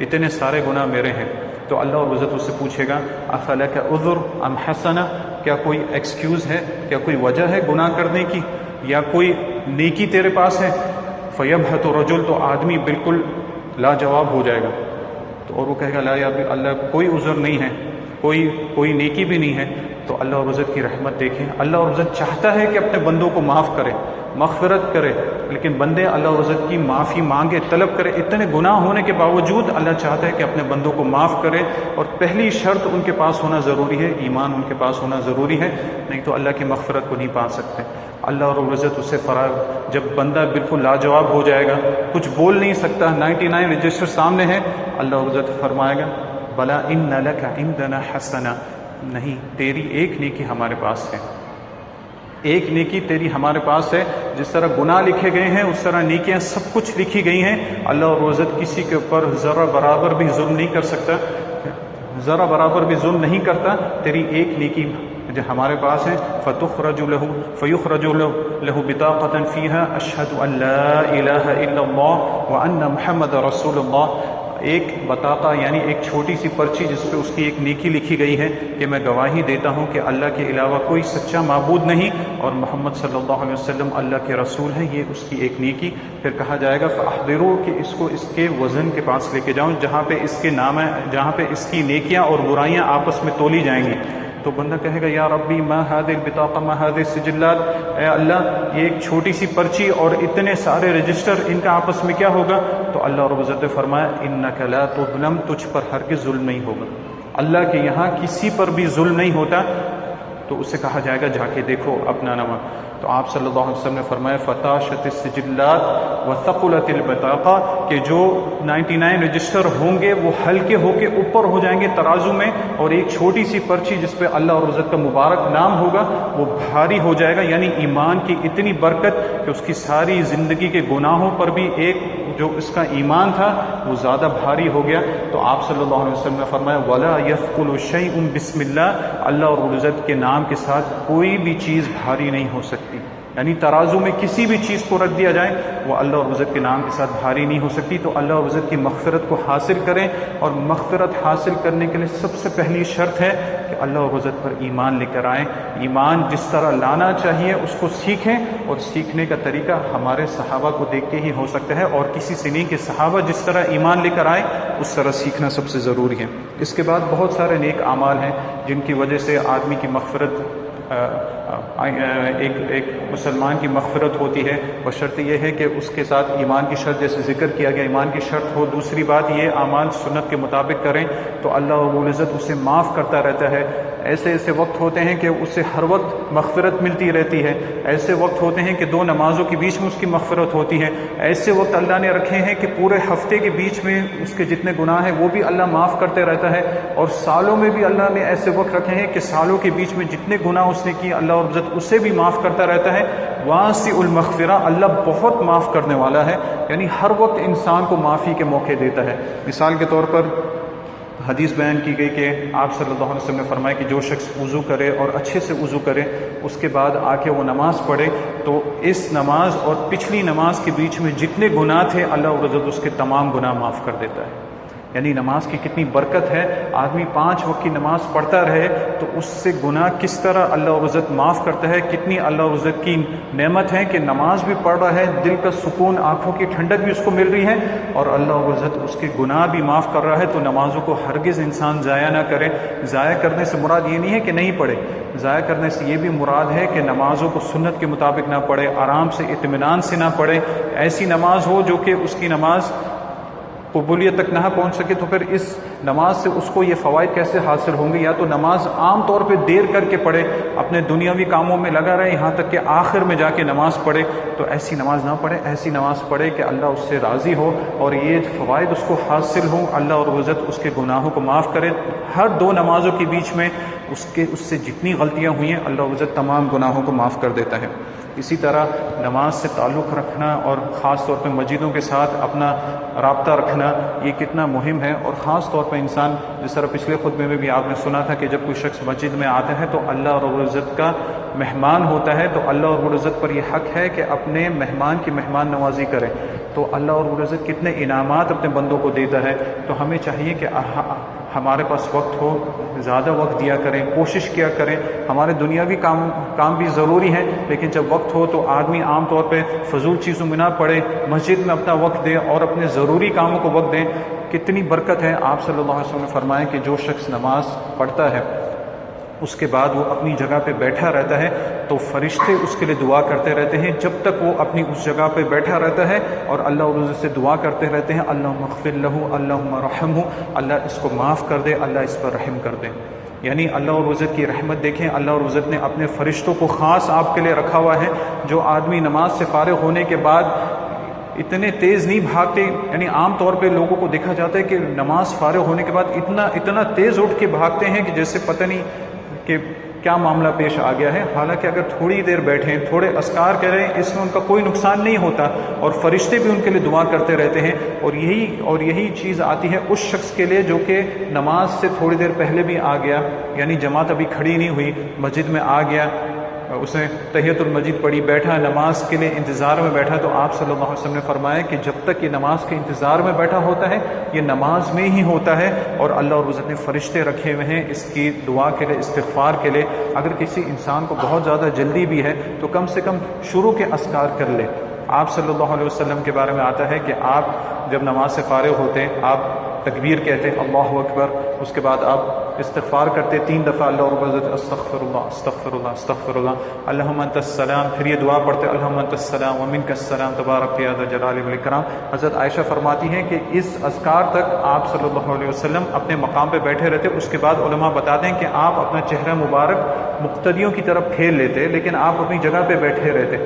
اتنے سارے گناہ میرے ہیں. تو اللہ رب العزت اس سے پوچھے گا افلک عذر ام حسنہ، کیا کوئی ایکسکیوز ہے، کیا کوئی وجہ ہے گناہ کرنے کی، یا کوئی نیکی تیرے پاس ہے؟ فیبہت رجل، تو آدمی بالکل لاجواب ہو جائے گا. تو اور وہ کہے گا لا یا اللہ کوئی عذر نہیں ہے، کوئی نیکی بھی نہیں ہے. تو اللہ رب العزت کی رحمت دیکھیں، اللہ رب العزت چاہتا ہے کہ اپنے بندوں کو معاف کرے، مغفرت کرے، لیکن بندے اللہ رب العزت کی معافی مانگے، طلب کرے. اتنے گناہ ہونے کے باوجود اللہ چاہتا ہے کہ اپنے بندوں کو معاف کرے. اور پہلی شرط ان کے پاس ہونا ضروری ہے، ایمان ان کے پاس ہونا ضروری ہے، نہیں تو اللہ کی مغفرت کو نہیں پا سکتے. اللہ رب العزت اسے جب بندہ بالکل لاجواب ہو جائے گا، کچھ بول نہیں سکتا، 99 رجسٹر سامنے ہے، اللہ رب العزت فرمائے گا بلا ان لک عندنا حسنہ، نہیں، تیری ایک نیکی ہمارے پاس ہے، ایک نیکی تیری ہمارے پاس ہے. جس طرح گناہ لکھے گئے ہیں اس طرح نیکیاں سب کچھ لکھی گئی ہیں. اللہ رب العزت کسی کے اوپر ذرہ برابر بھی ظلم نہیں کر سکتا، ذرا برابر بھی ظلم نہیں کرتا. تیری ایک نیکی جو ہمارے پاس ہے فیخرج له بطاقة فيها اشهد ان لا اله الا الله وان محمد رسول اللہ. ایک بطاقہ یعنی ایک چھوٹی سی پرچی جس پہ اس کی ایک نیکی لکھی گئی ہے کہ میں گواہی دیتا ہوں کہ اللہ کے علاوہ کوئی سچا معبود نہیں اور محمد صلی اللہ علیہ وسلم اللہ کے رسول ہیں. یہ اس کی ایک نیکی. پھر کہا جائے گا فاحضروا، کہ اس کو اس کے وزن کے پاس لے کے جاؤں جہاں پہ اس کے نام ہے، جہاں پہ اس کی نیکیاں اور برائیاں آپس میں تولی جائیں گی. تو بندہ کہے گا یا ربی ما هذه البطاقہ ما هذه السجلات، اے اللہ یہ ایک چھوٹی سی پرچی اور اتنے سارے رجسٹر، ان کا آپس میں کیا ہوگا؟ تو اللہ رب العزت نے فرمایا انک لا تظلم، تجھ پر ہرگز ظلم نہیں ہوگا. اللہ کے یہاں کسی پر بھی ظلم نہیں ہوتا. تو اسے کہا جائے گا جا کے دیکھو اپنا نامہ. تو آپ صلی اللہ علیہ وسلم نے فرمایا فتاشت السجلات وثقلت البطاقہ، کہ جو 99 رجسٹر ہوں گے وہ ہلکے ہو کے اوپر ہو جائیں گے ترازو میں، اور ایک چھوٹی سی پرچی جس پہ اللہ اور عزت کا مبارک نام ہوگا وہ بھاری ہو جائے گا. یعنی ایمان کی اتنی برکت کہ اس کی ساری زندگی کے گناہوں پر بھی ایک جو اس کا ایمان تھا وہ زیادہ بھاری ہو گیا. تو آپ صلی اللہ علیہ وسلم نے فرمایا ولا یثقل شیء بسم اللہ، اللہ اور عزت کے نام کے ساتھ کوئی بھی چیز بھاری نہیں ہو سکتی. یعنی ترازو میں کسی بھی چیز کو رکھ دیا جائے وہ اللہ اور عزت کے نام کے ساتھ بھاری نہیں ہو سکتی. تو اللہ اور عزت کی مغفرت کو حاصل کریں, اور مغفرت حاصل کرنے کے لیے سب سے پہلی شرط ہے کہ اللہ اور عزت پر ایمان لے کر آئیں. ایمان جس طرح لانا چاہیے اس کو سیکھیں, اور سیکھنے کا طریقہ ہمارے صحابہ کو دیکھ کے ہی ہو سکتا ہے, اور کسی سے نہیں کہ صحابہ جس طرح ایمان لے کر آئے اس طرح سیکھنا سب سے ضروری ہے. اس کے بعد بہت سارے نیک اعمال ہیں جن کی وجہ سے آدمی کی مغفرت ایک مسلمان کی مغفرت ہوتی ہے, بشرط یہ ہے کہ اس کے ساتھ ایمان کی شرط جیسے ذکر کیا گیا ایمان کی شرط ہو. دوسری بات یہ اعمال سنت کے مطابق کریں تو اللہ رب العزت اسے معاف کرتا رہتا ہے. ایسے ایسے وقت ہوتے ہیں کہ اسے ہر وقت مغفرت ملتی رہتی ہے, ایسے وقت ہوتے ہیں کہ 2 نمازوں کے بیچ میں اس کی مغفرت ہوتی ہے, ایسے وقت اللہ نے رکھے ہیں کہ پورے ہفتے کے بیچ میں اس کے جتنے گناہ ہیں وہ بھی اللہ معاف کرتے رہتا ہے, اور سالوں میں بھی اللہ نے ایسے وقت رکھے ہیں کہ سالوں کے بیچ میں جتنے گناہ اس نے کیے اللہ اور عزت اسے بھی معاف کرتا رہتا ہے. واسع المغفرہ, اللہ بہت معاف کرنے والا ہے, یعنی ہر وقت انسان کو معافی کے موقع دیتا ہے. مثال کے طور پر حدیث بیان کی گئی کہ آپ صلی اللہ علیہ وسلم نے فرمایا کہ جو شخص وضو کرے اور اچھے سے وضو کرے اس کے بعد آ کے وہ نماز پڑھے تو اس نماز اور پچھلی نماز کے بیچ میں جتنے گناہ تھے اللہ اور عزت اس کے تمام گناہ معاف کر دیتا ہے. یعنی نماز کی کتنی برکت ہے. آدمی 5 وقت کی نماز پڑھتا رہے تو اس سے گناہ کس طرح اللہ اور عزت معاف کرتا ہے. کتنی اللہ اور عزت کی نعمت ہے کہ نماز بھی پڑھ رہا ہے, دل کا سکون, آنکھوں کی ٹھنڈک بھی اس کو مل رہی ہے, اور اللہ اور عزت اس کے گناہ بھی معاف کر رہا ہے. تو نمازوں کو ہرگز انسان ضائع نہ کرے. ضائع کرنے سے مراد یہ نہیں ہے کہ نہیں پڑھے, ضائع کرنے سے یہ بھی مراد ہے کہ نمازوں کو سنت کے مطابق نہ پڑھے, آرام سے اطمینان سے نہ پڑھے. ایسی نماز ہو جو کہ اس کی نماز قبولیت تک نہ پہنچ سکے, تو پھر اس نماز سے اس کو یہ فوائد کیسے حاصل ہوں گے. یا تو نماز عام طور پہ دیر کر کے پڑھے, اپنے دنیاوی کاموں میں لگا رہے یہاں تک کہ آخر میں جا کے نماز پڑھے, تو ایسی نماز نہ پڑھے. ایسی نماز پڑھے کہ اللہ اس سے راضی ہو اور یہ فوائد اس کو حاصل ہوں, اللہ اور عزت اس کے گناہوں کو معاف کرے. ہر 2 نمازوں کے بیچ میں اس سے جتنی غلطیاں ہوئی ہیں اللہ اور عزت تمام گناہوں کو معاف کر دیتا ہے. اسی طرح نماز سے تعلق رکھنا اور خاص طور پہ مسجدوں کے ساتھ اپنا رابطہ رکھنا یہ کتنا مہم ہے. اور خاص طور پہ انسان جس طرح پچھلے خطبے میں بھی آپ نے سنا تھا کہ جب کوئی شخص مسجد میں آتا ہے تو اللہ رب العزت کا مہمان ہوتا ہے, تو اللہ رب العزت پر یہ حق ہے کہ اپنے مہمان کی مہمان نوازی کرے. تو اللہ رب العزت کتنے انعامات اپنے بندوں کو دیتا ہے. تو ہمیں چاہیے کہ ہمارے پاس وقت ہو, زیادہ وقت دیا کریں, کوشش کیا کریں. ہمارے دنیاوی کام بھی ضروری ہیں, لیکن جب وقت ہو تو آدمی عام طور پہ فضول چیزوں میں نہ پڑے, مسجد میں اپنا وقت دے اور اپنے ضروری کاموں کو وقت دیں. کتنی برکت ہے. آپ صلی اللہ علیہ وسلم نے فرمایا کہ جو شخص نماز پڑھتا ہے اس کے بعد وہ اپنی جگہ پہ بیٹھا رہتا ہے تو فرشتے اس کے لیے دعا کرتے رہتے ہیں جب تک وہ اپنی اس جگہ پہ بیٹھا رہتا ہے, اور اللہ اور عزت سے دعا کرتے رہتے ہیں اللہم اغفر لہ, اللہم رحمہ, اللہ اس کو معاف کر دے, اللہ اس پر رحم کر دے. یعنی اللہ اور عزت کی رحمت دیکھیں. اللہ اور عزت نے اپنے فرشتوں کو خاص آپ کے لیے رکھا ہوا ہے. جو آدمی نماز سے فارغ ہونے کے بعد اتنے تیز نہیں بھاگتے, یعنی عام طور پہ لوگوں کو دیکھا جاتا ہے کہ نماز فارغ ہونے کے بعد اتنا تیز اٹھ کے بھاگتے ہیں کہ جیسے پتہ نہیں کہ کیا معاملہ پیش آ گیا ہے. حالانکہ اگر تھوڑی دیر بیٹھیں, تھوڑے اذکار کریں, اس میں ان کا کوئی نقصان نہیں ہوتا, اور فرشتے بھی ان کے لیے دعا کرتے رہتے ہیں. اور یہی چیز آتی ہے اس شخص کے لیے جو کہ نماز سے تھوڑی دیر پہلے بھی آ گیا, یعنی جماعت ابھی کھڑی نہیں ہوئی, مسجد میں آ گیا, اس نے تحیۃ المسجد پڑھی, بیٹھا, نماز کے لیے انتظار میں بیٹھا. تو آپ صلی اللہ علیہ وسلم نے فرمایا کہ جب تک یہ نماز کے انتظار میں بیٹھا ہوتا ہے یہ نماز میں ہی ہوتا ہے, اور اللہ اور عزت نے فرشتے رکھے ہوئے ہیں اس کی دعا کے لیے, استغفار کے لیے. اگر کسی انسان کو بہت زیادہ جلدی بھی ہے تو کم سے کم شروع کے اذکار کر لے. آپ صلی اللہ علیہ وسلم کے بارے میں آتا ہے کہ آپ جب نماز سے فارغ ہوتے آپ تکبیر کہتے اللہ اکبر, اس کے بعد آپ استغفار کرتے 3 دفعہ اللہ رب العزت استغفر اللہ استغفر اللہ استغفر اللہ, اللہم انت السلام, پھر یہ دعا پڑھتے اللہم انت السلام ومنک السلام تبارک یا ذا الجلال والاکرام. حضرت عائشہ فرماتی ہیں کہ اس اذکار تک آپ صلی اللہ علیہ وسلم اپنے مقام پہ بیٹھے رہتے. اس کے بعد علماء بتاتے ہیں کہ آپ اپنا چہرہ مبارک مقتدیوں کی طرف پھیر لیتے, لیکن آپ اپنی جگہ پہ بیٹھے رہتے,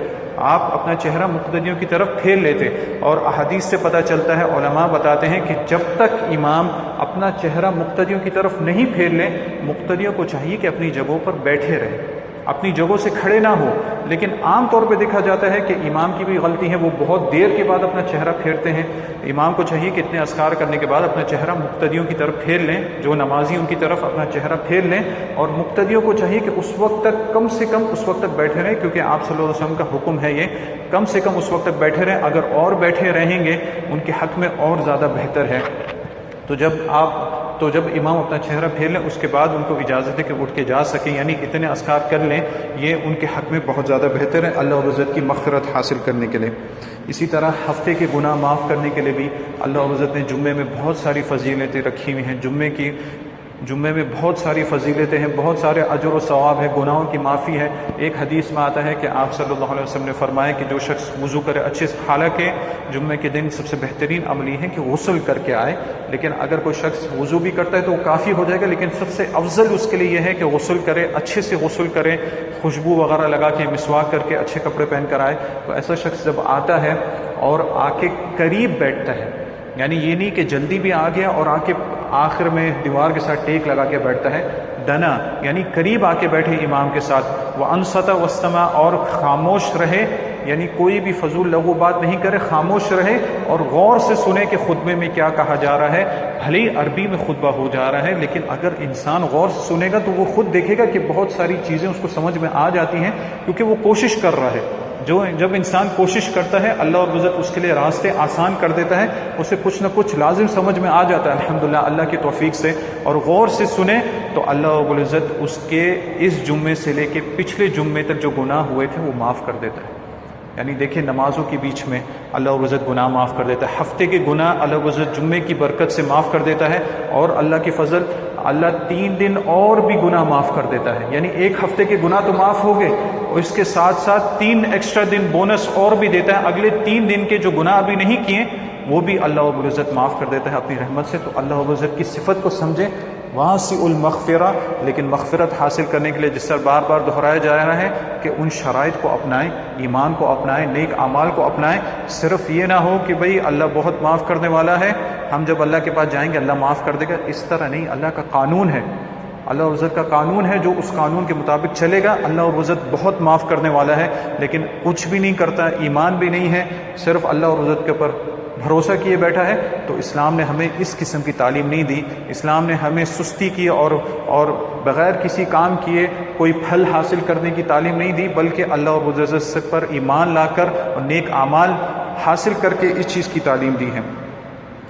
آپ اپنا چہرہ مقتدیوں کی طرف پھیر لیتے. اور احادیث سے پتہ چلتا ہے, علماء بتاتے ہیں کہ جب تک امام اپنا چہرہ مقتدیوں کی طرف نہیں پھیر لیں, مقتدیوں کو چاہیے کہ اپنی جگہوں پر بیٹھے رہیں. اپنی جگہوں سے کھڑے نہ ہو. لیکن عام طور پہ دیکھا جاتا ہے کہ امام کی بھی غلطی ہے، وہ بہت دیر کے بعد اپنا چہرہ پھیرتے ہیں. امام کو چاہیے کہ اتنے اذکار کرنے کے بعد اپنا چہرہ مقتدیوں کی طرف پھیر لیں، جو نمازی ان کی طرف اپنا چہرہ پھیر لیں، اور مقتدیوں کو چاہیے کہ اس وقت تک کم سے کم اس وقت تک بیٹھے رہیں، کیونکہ آپ صلی اللہ علیہ وسلم کا حکم ہے یہ کم سے کم اس وقت تک بیٹھے رہیں. اگر اور بیٹھے رہیں گے ان کے حق میں اور زیادہ بہتر ہے. تو جب امام اپنا چہرہ پھیر لیں اس کے بعد ان کو اجازت ہے کہ اٹھ کے جا سکیں، یعنی اتنے اذکار کر لیں، یہ ان کے حق میں بہت زیادہ بہتر ہے اللہ رب العزت کی مغفرت حاصل کرنے کے لیے. اسی طرح ہفتے کے گناہ معاف کرنے کے لیے بھی اللہ رب العزت نے جمعے میں بہت ساری فضیلتیں رکھی ہوئی ہیں. جمعے میں بہت ساری فضیلتیں ہیں، بہت سارے اجر و ثواب ہے، گناہوں کی معافی ہے. ایک حدیث میں آتا ہے کہ آپ صلی اللہ علیہ وسلم نے فرمایا کہ جو شخص وضو کرے اچھے سے، حالانکہ جمعے کے دن سب سے بہترین عمل یہ ہے کہ غسل کر کے آئے، لیکن اگر کوئی شخص وضو بھی کرتا ہے تو وہ کافی ہو جائے گا، لیکن سب سے افضل اس کے لیے یہ ہے کہ غسل کرے، اچھے سے غسل کرے، خوشبو وغیرہ لگا کے، مسواک کر کے، اچھے کپڑے پہن کر آئے. تو ایسا شخص جب آتا ہے اور آ کے قریب بیٹھتا ہے، یعنی یہ نہیں کہ جلدی بھی آ گیا اور آ کے آخر میں دیوار کے ساتھ ٹیک لگا کے بیٹھتا ہے، دنا یعنی قریب آ کے بیٹھے امام کے ساتھ، وَأَنصَتَ وَاسْتَمَعَ اور خاموش رہے، یعنی کوئی بھی فضول لغو بات نہیں کرے، خاموش رہے اور غور سے سنے کہ خطبے میں کیا کہا جا رہا ہے. بھلے ہی عربی میں خطبہ ہو جا رہا ہے، لیکن اگر انسان غور سے سنے گا تو وہ خود دیکھے گا کہ بہت ساری چیزیں اس کو سمجھ میں آ جاتی ہیں، کیونکہ وہ کوشش کر رہا ہے. جب انسان کوشش کرتا ہے اللہ رب العزت اس کے لیے راستے آسان کر دیتا ہے، اسے کچھ نہ کچھ لازم سمجھ میں آ جاتا ہے الحمدللہ اللہ کی توفیق سے. اور غور سے سنے تو اللہ رب العزت اس کے اس جمعے سے لے کے پچھلے جمعے تک جو گناہ ہوئے تھے وہ معاف کر دیتا ہے. یعنی دیکھیں نمازوں کے بیچ میں اللہ رب العزت گناہ معاف کر دیتا ہے، ہفتے کے گناہ اللہ رب العزت جمعے کی برکت سے معاف کر دیتا ہے، اور اللہ کی فضل اللہ 3 دن اور بھی گناہ معاف کر دیتا ہے. یعنی ایک ہفتے کے گناہ تو معاف ہو گئے، اور اس کے ساتھ ساتھ 3 ایکسٹرا دن بونس اور بھی دیتا ہے، اگلے 3 دن کے جو گناہ ابھی نہیں کیے وہ بھی اللہ رب العزت معاف کر دیتا ہے اپنی رحمت سے. تو اللہ رب العزت کی صفت کو سمجھیں، واسع المغفرہ، لیکن مغفرت حاصل کرنے کے لیے جس طرح بار بار دہرایا جا رہا ہے کہ ان شرائط کو اپنائیں، ایمان کو اپنائیں، نیک اعمال کو اپنائیں. صرف یہ نہ ہو کہ بھئی اللہ بہت معاف کرنے والا ہے، ہم جب اللہ کے پاس جائیں گے اللہ معاف کر دے گا، اس طرح نہیں. اللہ کا قانون ہے، اللہ رب العزت کا قانون ہے، جو اس قانون کے مطابق چلے گا اللہ رب العزت بہت معاف کرنے والا ہے. لیکن کچھ بھی نہیں کرتا، ایمان بھی نہیں ہے، صرف اللہ رب العزت کے اوپر بھروسہ کیے بیٹھا ہے، تو اسلام نے ہمیں اس قسم کی تعلیم نہیں دی. اسلام نے ہمیں سستی کی اور بغیر کسی کام کیے کوئی پھل حاصل کرنے کی تعلیم نہیں دی، بلکہ اللہ رب العزت پر ایمان لا کر اور نیک اعمال حاصل کر کے اس چیز کی تعلیم دی ہے.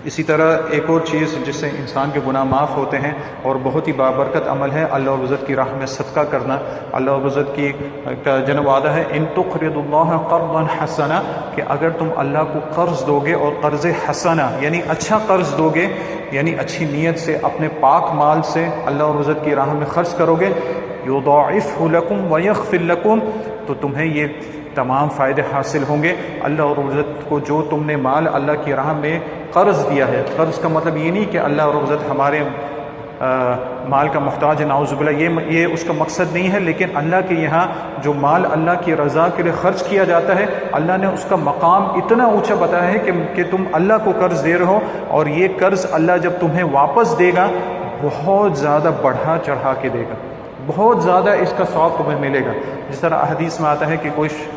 اسی طرح ایک اور چیز جس سے انسان کے گناہ معاف ہوتے ہیں اور بہت ہی بابرکت عمل ہے اللہ رب العزت کی راہ میں صدقہ کرنا. اللہ رب العزت کا جناب وعدہ ہے ان تقرضوا اللہ قرضا حسنا، کہ اگر تم اللہ کو قرض دو گے، اور قرض حسنا یعنی اچھا قرض دو گے، یعنی اچھی نیت سے اپنے پاک مال سے اللہ رب العزت کی راہ میں خرچ کرو گے، یضاعفہ لکم ویغفر لکم، تو تمہیں یہ تمام فائدے حاصل ہوں گے. اللہ رب العزت کو جو تم نے مال اللہ کی راہ میں قرض دیا ہے، قرض کا مطلب یہ نہیں کہ اللہ رب العزت ہمارے مال کا محتاج ہے، نعوذ باللہ، یہ اس کا مقصد نہیں ہے. لیکن اللہ کے یہاں جو مال اللہ کی رضا کے لیے خرچ کیا جاتا ہے، اللہ نے اس کا مقام اتنا اونچا بتایا ہے کہ تم اللہ کو قرض دے رہے ہو، اور یہ قرض اللہ جب تمہیں واپس دے گا بہت زیادہ بڑھا چڑھا کے دے گا، بہت زیادہ اس کا ثواب تمہیں ملے گا. جس طرح حدیث میں آتا ہے کہ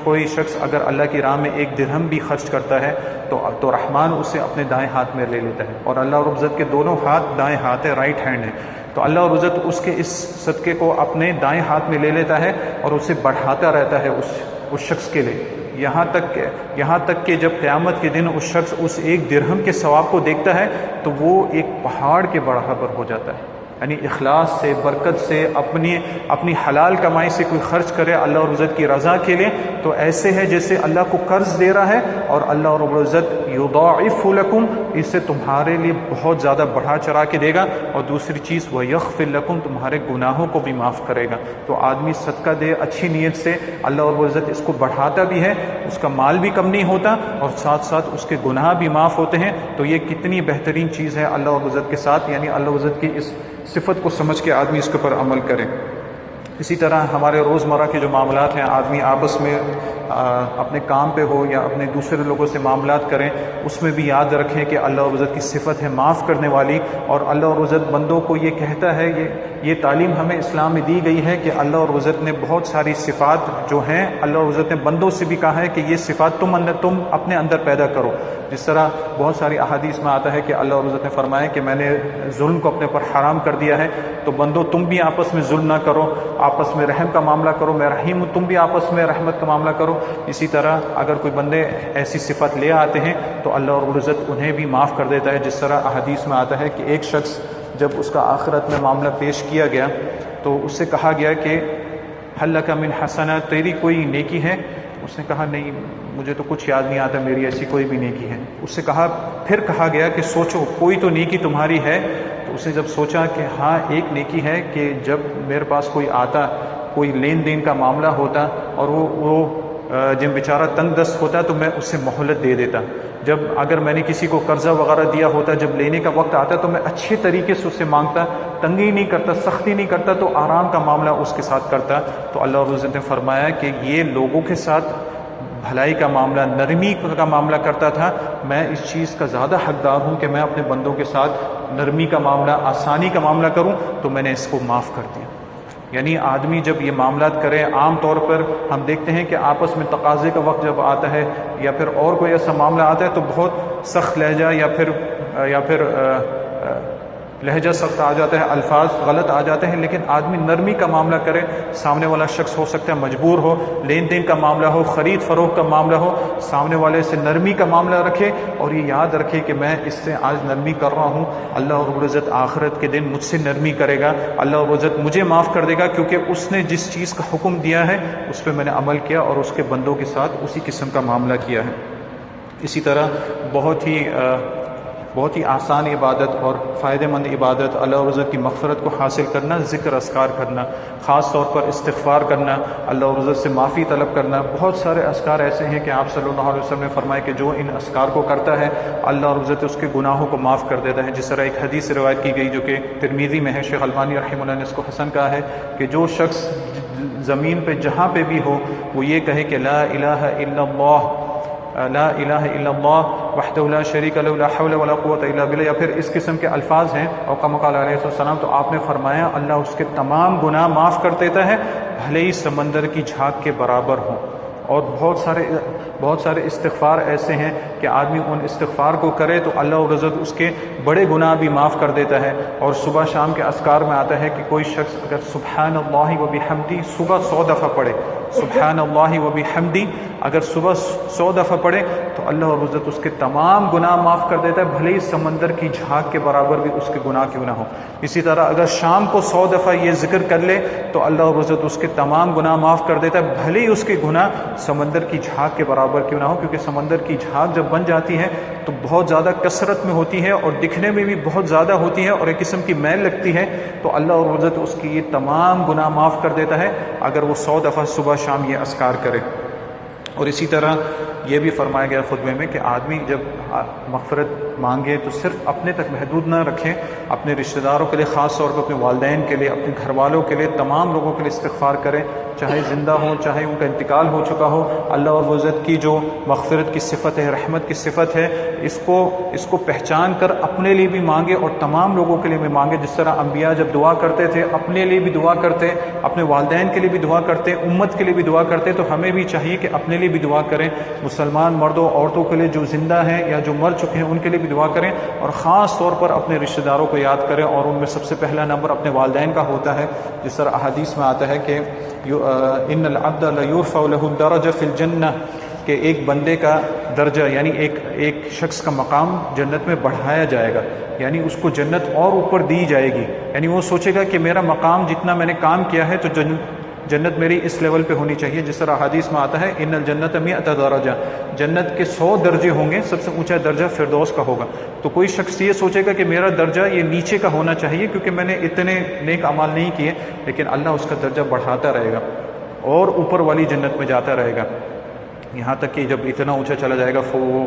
کوئی شخص اگر اللہ کی راہ میں 1 درہم بھی خرچ کرتا ہے تو رحمان اسے اپنے دائیں ہاتھ میں لے لیتا ہے، اور اللہ رب العزت کے دونوں ہاتھ دائیں ہاتھ ہے، رائٹ ہینڈ ہے. تو اللہ رب العزت اس کے اس صدقے کو اپنے دائیں ہاتھ میں لے لیتا ہے اور اسے بڑھاتا رہتا ہے اس شخص کے لیے، یہاں تک کہ جب قیامت کے دن اس شخص اس 1 درہم کے ثواب کو دیکھتا ہے تو وہ ایک پہاڑ کے برابر ہو جاتا ہے. یعنی اخلاص سے، برکت سے، اپنی حلال کمائی سے کوئی خرچ کرے اللہ رب العزت کی رضا کے لیے، تو ایسے ہے جیسے اللہ کو قرض دے رہا ہے، اور اللہ رب العزت یضاعف لکم، اس سے تمہارے لیے بہت زیادہ بڑھا چڑھا کے دے گا. اور دوسری چیز ویغفر لکم، تمہارے گناہوں کو بھی معاف کرے گا. تو آدمی صدقہ دے اچھی نیت سے، اللہ رب العزت اس کو بڑھاتا بھی ہے، اس کا مال بھی کم نہیں ہوتا، اور ساتھ ساتھ اس کے گناہ بھی معاف ہوتے ہیں. تو یہ کتنی بہترین چیز ہے اللہ رب العزت کے ساتھ، یعنی اللہ رب العزت کی اس صفت کو سمجھ کے آدمی اس کے اوپر عمل کرے. اسی طرح ہمارے روزمرہ کے جو معاملات ہیں، آدمی آپس میں اپنے کام پہ ہو یا اپنے دوسرے لوگوں سے معاملات کریں، اس میں بھی یاد رکھیں کہ اللہ رب العزت کی صفت ہے معاف کرنے والی، اور اللہ رب العزت بندوں کو یہ کہتا ہے، یہ تعلیم ہمیں اسلام میں دی گئی ہے کہ اللہ رب العزت نے بہت ساری صفات جو ہیں، اللہ رب العزت نے بندوں سے بھی کہا ہے کہ یہ صفات تم اپنے اندر پیدا کرو. جس طرح بہت ساری احادیث میں آتا ہے کہ اللہ رب العزت نے فرمایا کہ میں نے ظلم کو اپنے پر حرام کر دیا ہے، تو بندوں تم بھی آپس میں ظلم نہ کرو، آپس میں رحم کا معاملہ کرو، میں رحیم ہوں، تم بھی آپس میں رحمت کا معاملہ کرو. اسی طرح اگر کوئی بندے ایسی صفت لے آتے ہیں تو اللہ رب العزت انہیں بھی معاف کر دیتا ہے. جس طرح احادیث میں آتا ہے کہ ایک شخص جب اس کا آخرت میں معاملہ پیش کیا گیا تو اس سے کہا گیا کہ حل لک من حسنہ، تیری کوئی نیکی ہے؟ اس نے کہا نہیں، مجھے تو کچھ یاد نہیں آتا میری ایسی کوئی بھی نیکی ہے. اس سے پھر کہا گیا کہ سوچو کوئی تو نیکی تمہاری ہے. تو اس نے جب سوچا کہ ہاں ایک نیکی ہے کہ جب میرے پاس کوئی آتا، کوئی لین دین کا معاملہ ہوتا اور وہ جن بیچارہ تنگ دست ہوتا تو میں اس سے مہلت دے دیتا. جب اگر میں نے کسی کو قرضہ وغیرہ دیا ہوتا، جب لینے کا وقت آتا تو میں اچھے طریقے سے اس سے مانگتا، تنگی نہیں کرتا، سختی نہیں کرتا، تو آرام کا معاملہ اس کے ساتھ کرتا. تو اللہ رب العزت نے فرمایا کہ یہ لوگوں کے ساتھ بھلائی کا معاملہ، نرمی کا معاملہ کرتا تھا، میں اس چیز کا زیادہ حقدار ہوں کہ میں اپنے بندوں کے ساتھ نرمی کا معاملہ، آسانی کا معاملہ کروں، تو میں نے اس کو معاف کر دیا. یعنی آدمی جب یہ معاملات کرے، عام طور پر ہم دیکھتے ہیں کہ آپس میں تقاضے کا وقت جب آتا ہے یا پھر اور کوئی ایسا معاملہ آتا ہے تو بہت سخت لہجہ یا پھر لہجہ سخت آ جاتا ہے، الفاظ غلط آ جاتے ہیں. لیکن آدمی نرمی کا معاملہ کرے، سامنے والا شخص ہو سکتا ہے مجبور ہو، لین دین کا معاملہ ہو، خرید فروخت کا معاملہ ہو، سامنے والے سے نرمی کا معاملہ رکھے اور یہ یاد رکھے کہ میں اس سے آج نرمی کر رہا ہوں، اللہ رب العزت آخرت کے دن مجھ سے نرمی کرے گا، اللہ رب العزت مجھے معاف کر دے گا، کیونکہ اس نے جس چیز کا حکم دیا ہے اس پہ میں نے عمل کیا اور اس کے بندوں کے ساتھ اسی قسم کا معاملہ کیا ہے. اسی طرح بہت ہی آسان عبادت اور فائدہ مند عبادت اللہ رب العزت کی مغفرت کو حاصل کرنا، ذکر اذکار کرنا، خاص طور پر استغفار کرنا، اللہ رب العزت سے معافی طلب کرنا. بہت سارے اذکار ایسے ہیں کہ آپ صلی اللہ علیہ وسلم نے فرمایا کہ جو ان اذکار کو کرتا ہے اللہ رب العزت اس کے گناہوں کو معاف کر دیتا ہے. جس طرح ایک حدیث روایت کی گئی جو کہ ترمذی میں ہے، شیخ البانی رحمہ اللہ نے اس کو حسن کہا ہے کہ جو شخص زمین پہ جہاں پہ بھی ہو وہ یہ کہے کہ لا الہ الا اللہ، لا الہ الا اللہ وحدہ لا شریک لہ لا حول ولا قوۃ الا باللہ، یا پھر اس قسم کے الفاظ ہیں، اور کما قال علیہ السلام، تو آپ نے فرمایا اللہ اس کے تمام گناہ معاف کر دیتا ہے بھلے ہی سمندر کی جھاگ کے برابر ہوں. اور بہت سارے استغفار ایسے ہیں کہ آدمی ان استغفار کو کرے تو اللہ رب العزت اس کے بڑے گناہ بھی معاف کر دیتا ہے. اور صبح شام کے اذکار میں آتا ہے کہ کوئی شخص اگر سبحان اللہ و بحمدی صبح 100 دفعہ پڑھے، سبحان اللہ و بحمدی اگر صبح 100 دفعہ پڑھے تو اللہ رب العزت اس کے تمام گناہ معاف کر دیتا ہے بھلے ہی سمندر کی جھاگ کے برابر بھی اس کے گناہ کیوں نہ ہو. اسی طرح اگر شام کو 100 دفعہ یہ ذکر کر لے تو اللہ رب العزت اس کے تمام گناہ معاف کر دیتا ہے بھلے ہی اس کے گناہ سمندر کی جھاگ کے برابر کیوں نہ ہو. کیونکہ سمندر کی جھاگ جب بن جاتی ہے تو بہت زیادہ کثرت میں ہوتی ہے اور دکھنے میں بھی بہت زیادہ ہوتی ہے اور ایک قسم کی میل لگتی ہے، تو اللہ رب العزت اس کی یہ تمام گناہ معاف کر دیتا ہے اگر وہ 100 دفعہ صبح شام یہ اذکار کرے. اور اسی طرح یہ بھی فرمایا گیا خطبے میں کہ آدمی جب مغفرت مانگے تو صرف اپنے تک محدود نہ رکھیں، اپنے رشتہ داروں کے لیے، خاص طور پر اپنے والدین کے لیے، اپنے گھر والوں کے لیے، تمام لوگوں کے لیے استغفار کریں، چاہے زندہ ہوں چاہے ان کا انتقال ہو چکا ہو. اللہ رب العزت کی جو مغفرت کی صفت ہے، رحمت کی صفت ہے، اس کو پہچان کر اپنے لیے بھی مانگے اور تمام لوگوں کے لیے بھی مانگے. جس طرح انبیاء جب دعا کرتے تھے اپنے لیے بھی دعا کرتے، اپنے والدین کے لیے بھی دعا کرتے، امت کے لیے بھی دعا کرتے، تو ہمیں بھی چاہیے کہ اپنے لیے بھی دعا کریں. مسلمان مردوں عورتوں کے لیے جو زندہ ہیں یا جو مر چکے ہیں ان کے لیے بھی دعا کریں، اور خاص طور پر اپنے رشتہ داروں کو یاد کریں، اور ان میں سب سے پہلا نمبر اپنے والدین کا ہوتا ہے. جس طرح احادیث میں آتا ہے کہ ان العبد لیرفع له الدرجہ فی الجنہ، کہ ایک بندے کا درجہ یعنی ایک شخص کا مقام جنت میں بڑھایا جائے گا، یعنی اس کو جنت اور اوپر دی جائے گی. یعنی وہ سوچے گا کہ میرا مقام جتنا میں نے کام کیا ہے تو جنت میری اس لیول پہ ہونی چاہیے. جس طرح حدیث میں آتا ہے ان الجنت 100 درجہ، جنت کے 100 درجے ہوں گے، سب سے اونچا درجہ فردوس کا ہوگا. تو کوئی شخص یہ سوچے گا کہ میرا درجہ یہ نیچے کا ہونا چاہیے کیونکہ میں نے اتنے نیک اعمال نہیں کیے، لیکن اللہ اس کا درجہ بڑھاتا رہے گا اور اوپر والی جنت میں جاتا رہے گا، یہاں تک کہ جب اتنا اونچا چلا جائے گا وہ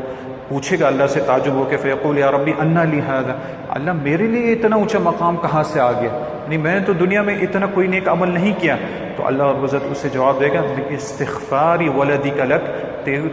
پوچھے گا اللہ سے تعجب ہو کے فیقول یا ربی انا لی ھذا، اللہ میرے لیے اتنا اونچا مقام کہاں سے آ گیا، یعنی میں نے تو دنیا میں اتنا کوئی نیک عمل نہیں کیا. تو اللہ رب العزت اسے جواب دے گا باستغفار ولدک لک،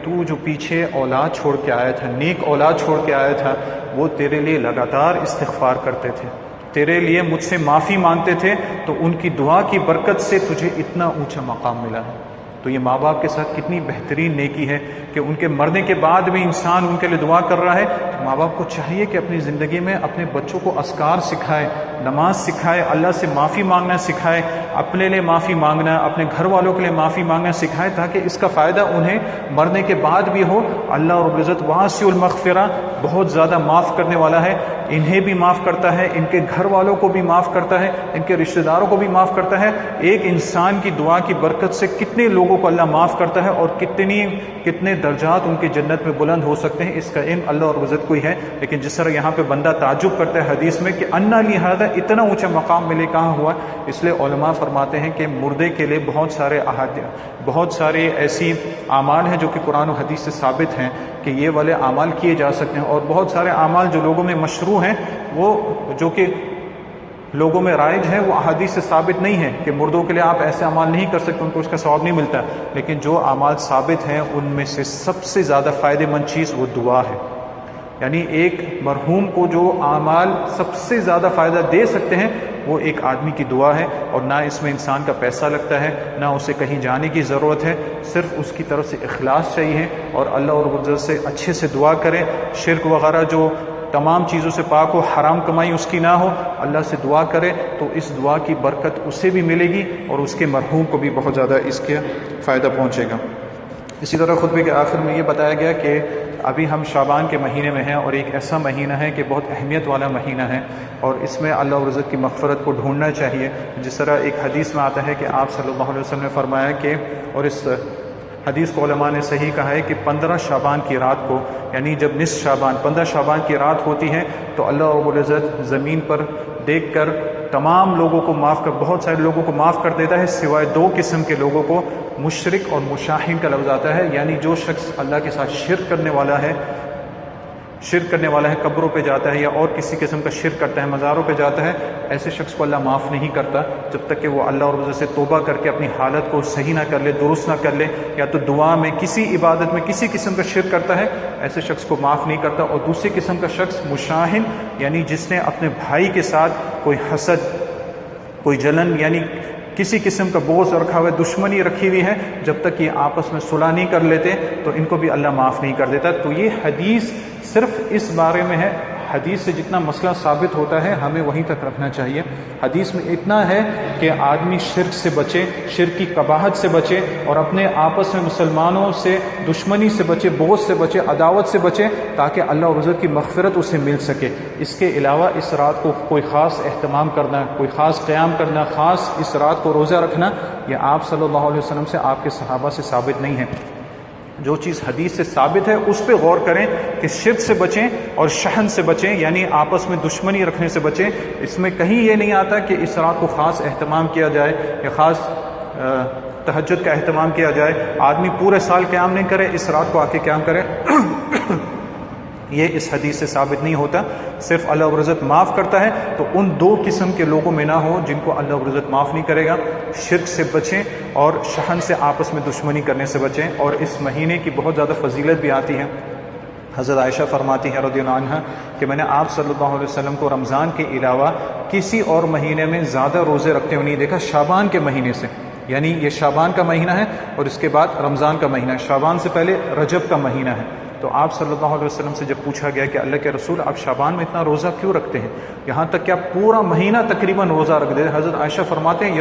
تو جو پیچھے اولاد چھوڑ کے آیا تھا، نیک اولاد چھوڑ کے آیا تھا، وہ تیرے لیے لگاتار استغفار کرتے تھے، تیرے لیے مجھ سے معافی مانگتے تھے، تو ان کی دعا کی برکت سے تجھے اتنا اونچا مقام ملا ہے. تو یہ ماں باپ کے ساتھ کتنی بہترین نیکی ہے کہ ان کے مرنے کے بعد بھی انسان ان کے لیے دعا کر رہا ہے. تو ماں باپ کو چاہیے کہ اپنی زندگی میں اپنے بچوں کو اذکار سکھائے، نماز سکھائے، اللہ سے معافی مانگنا سکھائے، اپنے لیے معافی مانگنا، اپنے گھر والوں کے لیے معافی مانگنا سکھائے، تاکہ اس کا فائدہ انہیں مرنے کے بعد بھی ہو. اللہ رب العزت واسع المغفرہ، بہت زیادہ معاف کرنے والا ہے، انہیں بھی معاف کرتا ہے، ان کے گھر والوں کو بھی معاف کرتا ہے، ان کے رشتہ داروں کو بھی معاف کرتا ہے. ایک انسان کی دعا کی برکت سے کتنے لوگوں کو اللہ معاف کرتا ہے اور کتنے درجات ان کی جنت میں بلند ہو سکتے ہیں، اس کا علم اللہ اور عزت کو ہی ہے. لیکن جس طرح یہاں پہ بندہ تعجب کرتا ہے حدیث میں کہ انا لی ھذا، اتنا اونچا مقام ملے کہاں ہوا، اس لیے علماء فرماتے ہیں کہ مردے کے لیے بہت سارے ایسی اعمال ہیں جو کہ قرآن و حدیث سے ثابت ہیں کہ یہ والے اعمال کیے جا سکتے ہیں، اور بہت سارے اعمال جو لوگوں میں مشروع ہیں، وہ جو کہ لوگوں میں رائج ہے، وہ احادیث سے ثابت نہیں ہے کہ مردوں کے لیے آپ ایسے اعمال نہیں کر سکتے، ان کو اس کا ثواب نہیں ملتا. لیکن جو اعمال ثابت ہیں ان میں سے سب سے زیادہ فائدہ مند چیز وہ دعا ہے. یعنی ایک مرحوم کو جو اعمال سب سے زیادہ فائدہ دے سکتے ہیں وہ ایک آدمی کی دعا ہے، اور نہ اس میں انسان کا پیسہ لگتا ہے، نہ اسے کہیں جانے کی ضرورت ہے، صرف اس کی طرف سے اخلاص چاہیے اور اللہ اور عزت سے اچھے سے دعا کرے. شرک وغیرہ جو تمام چیزوں سے پاک ہو، حرام کمائی اس کی نہ ہو، اللہ سے دعا کرے تو اس دعا کی برکت اسے بھی ملے گی اور اس کے مرحوم کو بھی بہت زیادہ اس کے فائدہ پہنچے گا. اسی طرح خطبے کے آخر میں یہ بتایا گیا کہ ابھی ہم شعبان کے مہینے میں ہیں، اور ایک ایسا مہینہ ہے کہ بہت اہمیت والا مہینہ ہے، اور اس میں اللہ اور عزت کی مغفرت کو ڈھونڈنا چاہیے. جس طرح ایک حدیث میں آتا ہے کہ آپ صلی اللہ علیہ وسلم نے فرمایا کہ، اور اس حدیث کو علماء نے صحیح کہا ہے کہ 15 شعبان کی رات کو، یعنی جب نصف شعبان 15 شعبان کی رات ہوتی ہے تو اللہ رب العزت زمین پر دیکھ کر تمام لوگوں کو معاف کر، بہت سارے لوگوں کو معاف کر دیتا ہے سوائے 2 قسم کے لوگوں کو. مشرک اور مشاہین کا لفظ آتا ہے، یعنی جو شخص اللہ کے ساتھ شرک کرنے والا ہے، قبروں پہ جاتا ہے یا اور کسی قسم کا شرک کرتا ہے، مزاروں پہ جاتا ہے، ایسے شخص کو اللہ معاف نہیں کرتا جب تک کہ وہ اللہ اور عزت سے توبہ کر کے اپنی حالت کو صحیح نہ کر لے، درست نہ کر لے، یا تو دعا میں کسی عبادت میں کسی قسم کا شرک کرتا ہے، ایسے شخص کو معاف نہیں کرتا. اور دوسری قسم کا شخص مشاہن، یعنی جس نے اپنے بھائی کے ساتھ کوئی حسد، کوئی جلن، یعنی کسی قسم کا بغض رکھا ہوا ہے، دشمنی رکھی ہوئی ہے، جب تک یہ آپس میں صلح نہیں کر لیتے تو ان کو بھی اللہ معاف نہیں کر دیتا. تو یہ حدیث صرف اس بارے میں ہے. حدیث سے جتنا مسئلہ ثابت ہوتا ہے ہمیں وہیں تک رکھنا چاہیے. حدیث میں اتنا ہے کہ آدمی شرک سے بچے، شرک کی قباحت سے بچے، اور اپنے آپس میں مسلمانوں سے دشمنی سے بچے، بغض سے بچے، عداوت سے بچے، تاکہ اللہ اور عزت کی مغفرت اسے مل سکے. اس کے علاوہ اس رات کو کوئی خاص اہتمام کرنا، کوئی خاص قیام کرنا، خاص اس رات کو روزہ رکھنا، یہ آپ صلی اللہ علیہ وسلم سے، آپ کے صحابہ سے ثابت نہیں ہے. جو چیز حدیث سے ثابت ہے اس پہ غور کریں کہ شرک سے بچیں اور شحن سے بچیں، یعنی آپس میں دشمنی رکھنے سے بچیں. اس میں کہیں یہ نہیں آتا کہ اس رات کو خاص اہتمام کیا جائے یا خاص تہجد کا اہتمام کیا جائے. آدمی پورے سال قیام نہیں کرے، اس رات کو آ کے قیام کرے، یہ اس حدیث سے ثابت نہیں ہوتا. صرف اللہ رب العزت معاف کرتا ہے تو ان 2 قسم کے لوگوں میں نہ ہو جن کو اللہ رب العزت معاف نہیں کرے گا. شرک سے بچیں اور شحن سے، آپس میں دشمنی کرنے سے بچیں. اور اس مہینے کی بہت زیادہ فضیلت بھی آتی ہے. حضرت عائشہ فرماتی ہیں رضی اللہ عنہا کہ میں نے آپ صلی اللہ علیہ وسلم کو رمضان کے علاوہ کسی اور مہینے میں زیادہ روزے رکھتے ہوئے نہیں دیکھا شعبان کے مہینے سے. یعنی یہ شعبان کا مہینہ ہے اور اس کے بعد رمضان کا مہینہ ہے. شعبان سے پہلے رجب کا مہینہ ہے. تو آپ صلی اللہ علیہ وسلم سے جب پوچھا گیا کہ اللہ کے رسول آپ شعبان میں اتنا روزہ کیوں رکھتے ہیں، یہاں تک کہ آپ پورا مہینہ تقریباً روزہ رکھ دیتے، حضرت عائشہ فرماتے ہیں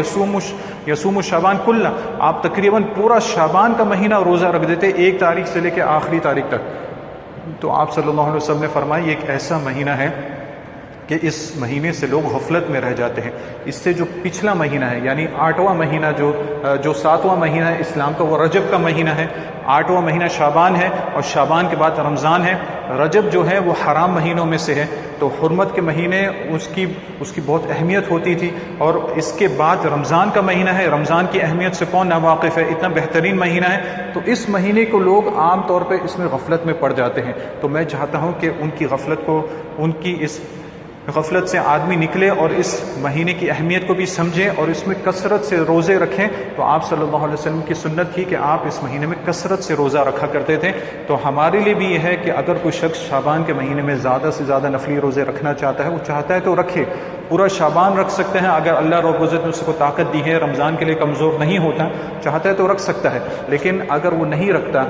یصوم شعبان کلہ، آپ تقریباً پورا شعبان کا مہینہ روزہ رکھ دیتے 1 تاریخ سے لے کے آخری تاریخ تک. تو آپ صلی اللہ علیہ وسلم نے فرمایا یہ ایک ایسا مہینہ ہے کہ اس مہینے سے لوگ غفلت میں رہ جاتے ہیں. اس سے جو پچھلا مہینہ ہے یعنی 8واں مہینہ جو 7واں مہینہ ہے اسلام کا وہ رجب کا مہینہ ہے. 8واں مہینہ شعبان ہے اور شعبان کے بعد رمضان ہے. رجب جو ہے وہ حرام مہینوں میں سے ہے تو حرمت کے مہینے اس کی بہت اہمیت ہوتی تھی. اور اس کے بعد رمضان کا مہینہ ہے. رمضان کی اہمیت سے کون ناواقف ہے؟ اتنا بہترین مہینہ ہے. تو اس مہینے کو لوگ عام طور پہ اس میں غفلت میں پڑ جاتے ہیں. تو میں چاہتا ہوں کہ ان کی اس غفلت سے آدمی نکلے اور اس مہینے کی اہمیت کو بھی سمجھیں اور اس میں کثرت سے روزے رکھیں. تو آپ صلی اللہ علیہ وسلم کی سنت تھی کہ آپ اس مہینے میں کثرت سے روزہ رکھا کرتے تھے. تو ہمارے لیے بھی یہ ہے کہ اگر کوئی شخص شعبان کے مہینے میں زیادہ سے زیادہ نفلی روزے رکھنا چاہتا ہے، وہ چاہتا ہے تو رکھے. پورا شعبان رکھ سکتے ہیں اگر اللہ رب العزت نے اس کو طاقت دی ہے، رمضان کے لیے کمزور نہیں ہوتا، چاہتا ہے تو رکھ سکتا ہے. لیکن اگر وہ نہیں رکھتا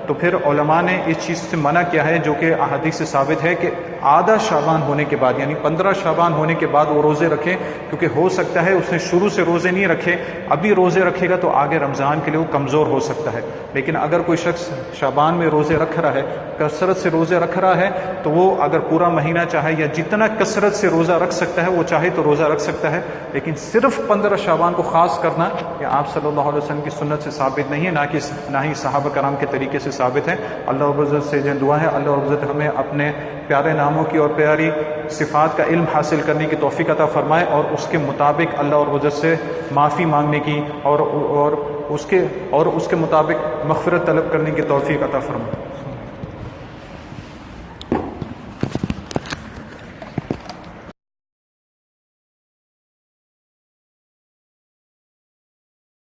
تو پھر علماء نے اس چیز سے منع کیا ہے جو کہ احادیث سے ثابت ہے کہ آدھا شعبان ہونے کے بعد یعنی 15 شعبان ہونے کے بعد وہ روزے رکھے. کیونکہ ہو سکتا ہے اس نے شروع سے روزے نہیں رکھے، ابھی روزے رکھے گا تو آگے رمضان کے لیے وہ کمزور ہو سکتا ہے. لیکن اگر کوئی شخص شعبان میں روزے رکھ رہا ہے، کثرت سے روزے رکھ رہا ہے، تو وہ اگر پورا مہینہ چاہے یا جتنا کثرت سے روزہ رکھ سکتا ہے وہ چاہے تو روزہ رکھ سکتا ہے. لیکن صرف 15 شعبان کو خاص کرنا یہ آپ صلی اللہ علیہ وسلم کی سنت سے ثابت نہیں ہے، نہ ہی صحابہ کرام کے طریقے سے ثابت ہے. اللہ رب العزت سے دعا ہے اللہ رب العزت ہمیں اپنے پیارے ناموں کی اور پیاری صفات کا علم حاصل کرنے کی توفیق عطا فرمائے اور اس کے مطابق اللہ رب العزت سے معافی مانگنے کی اور اس کے مطابق مغفرت طلب کرنے کی توفیق عطا فرمائے.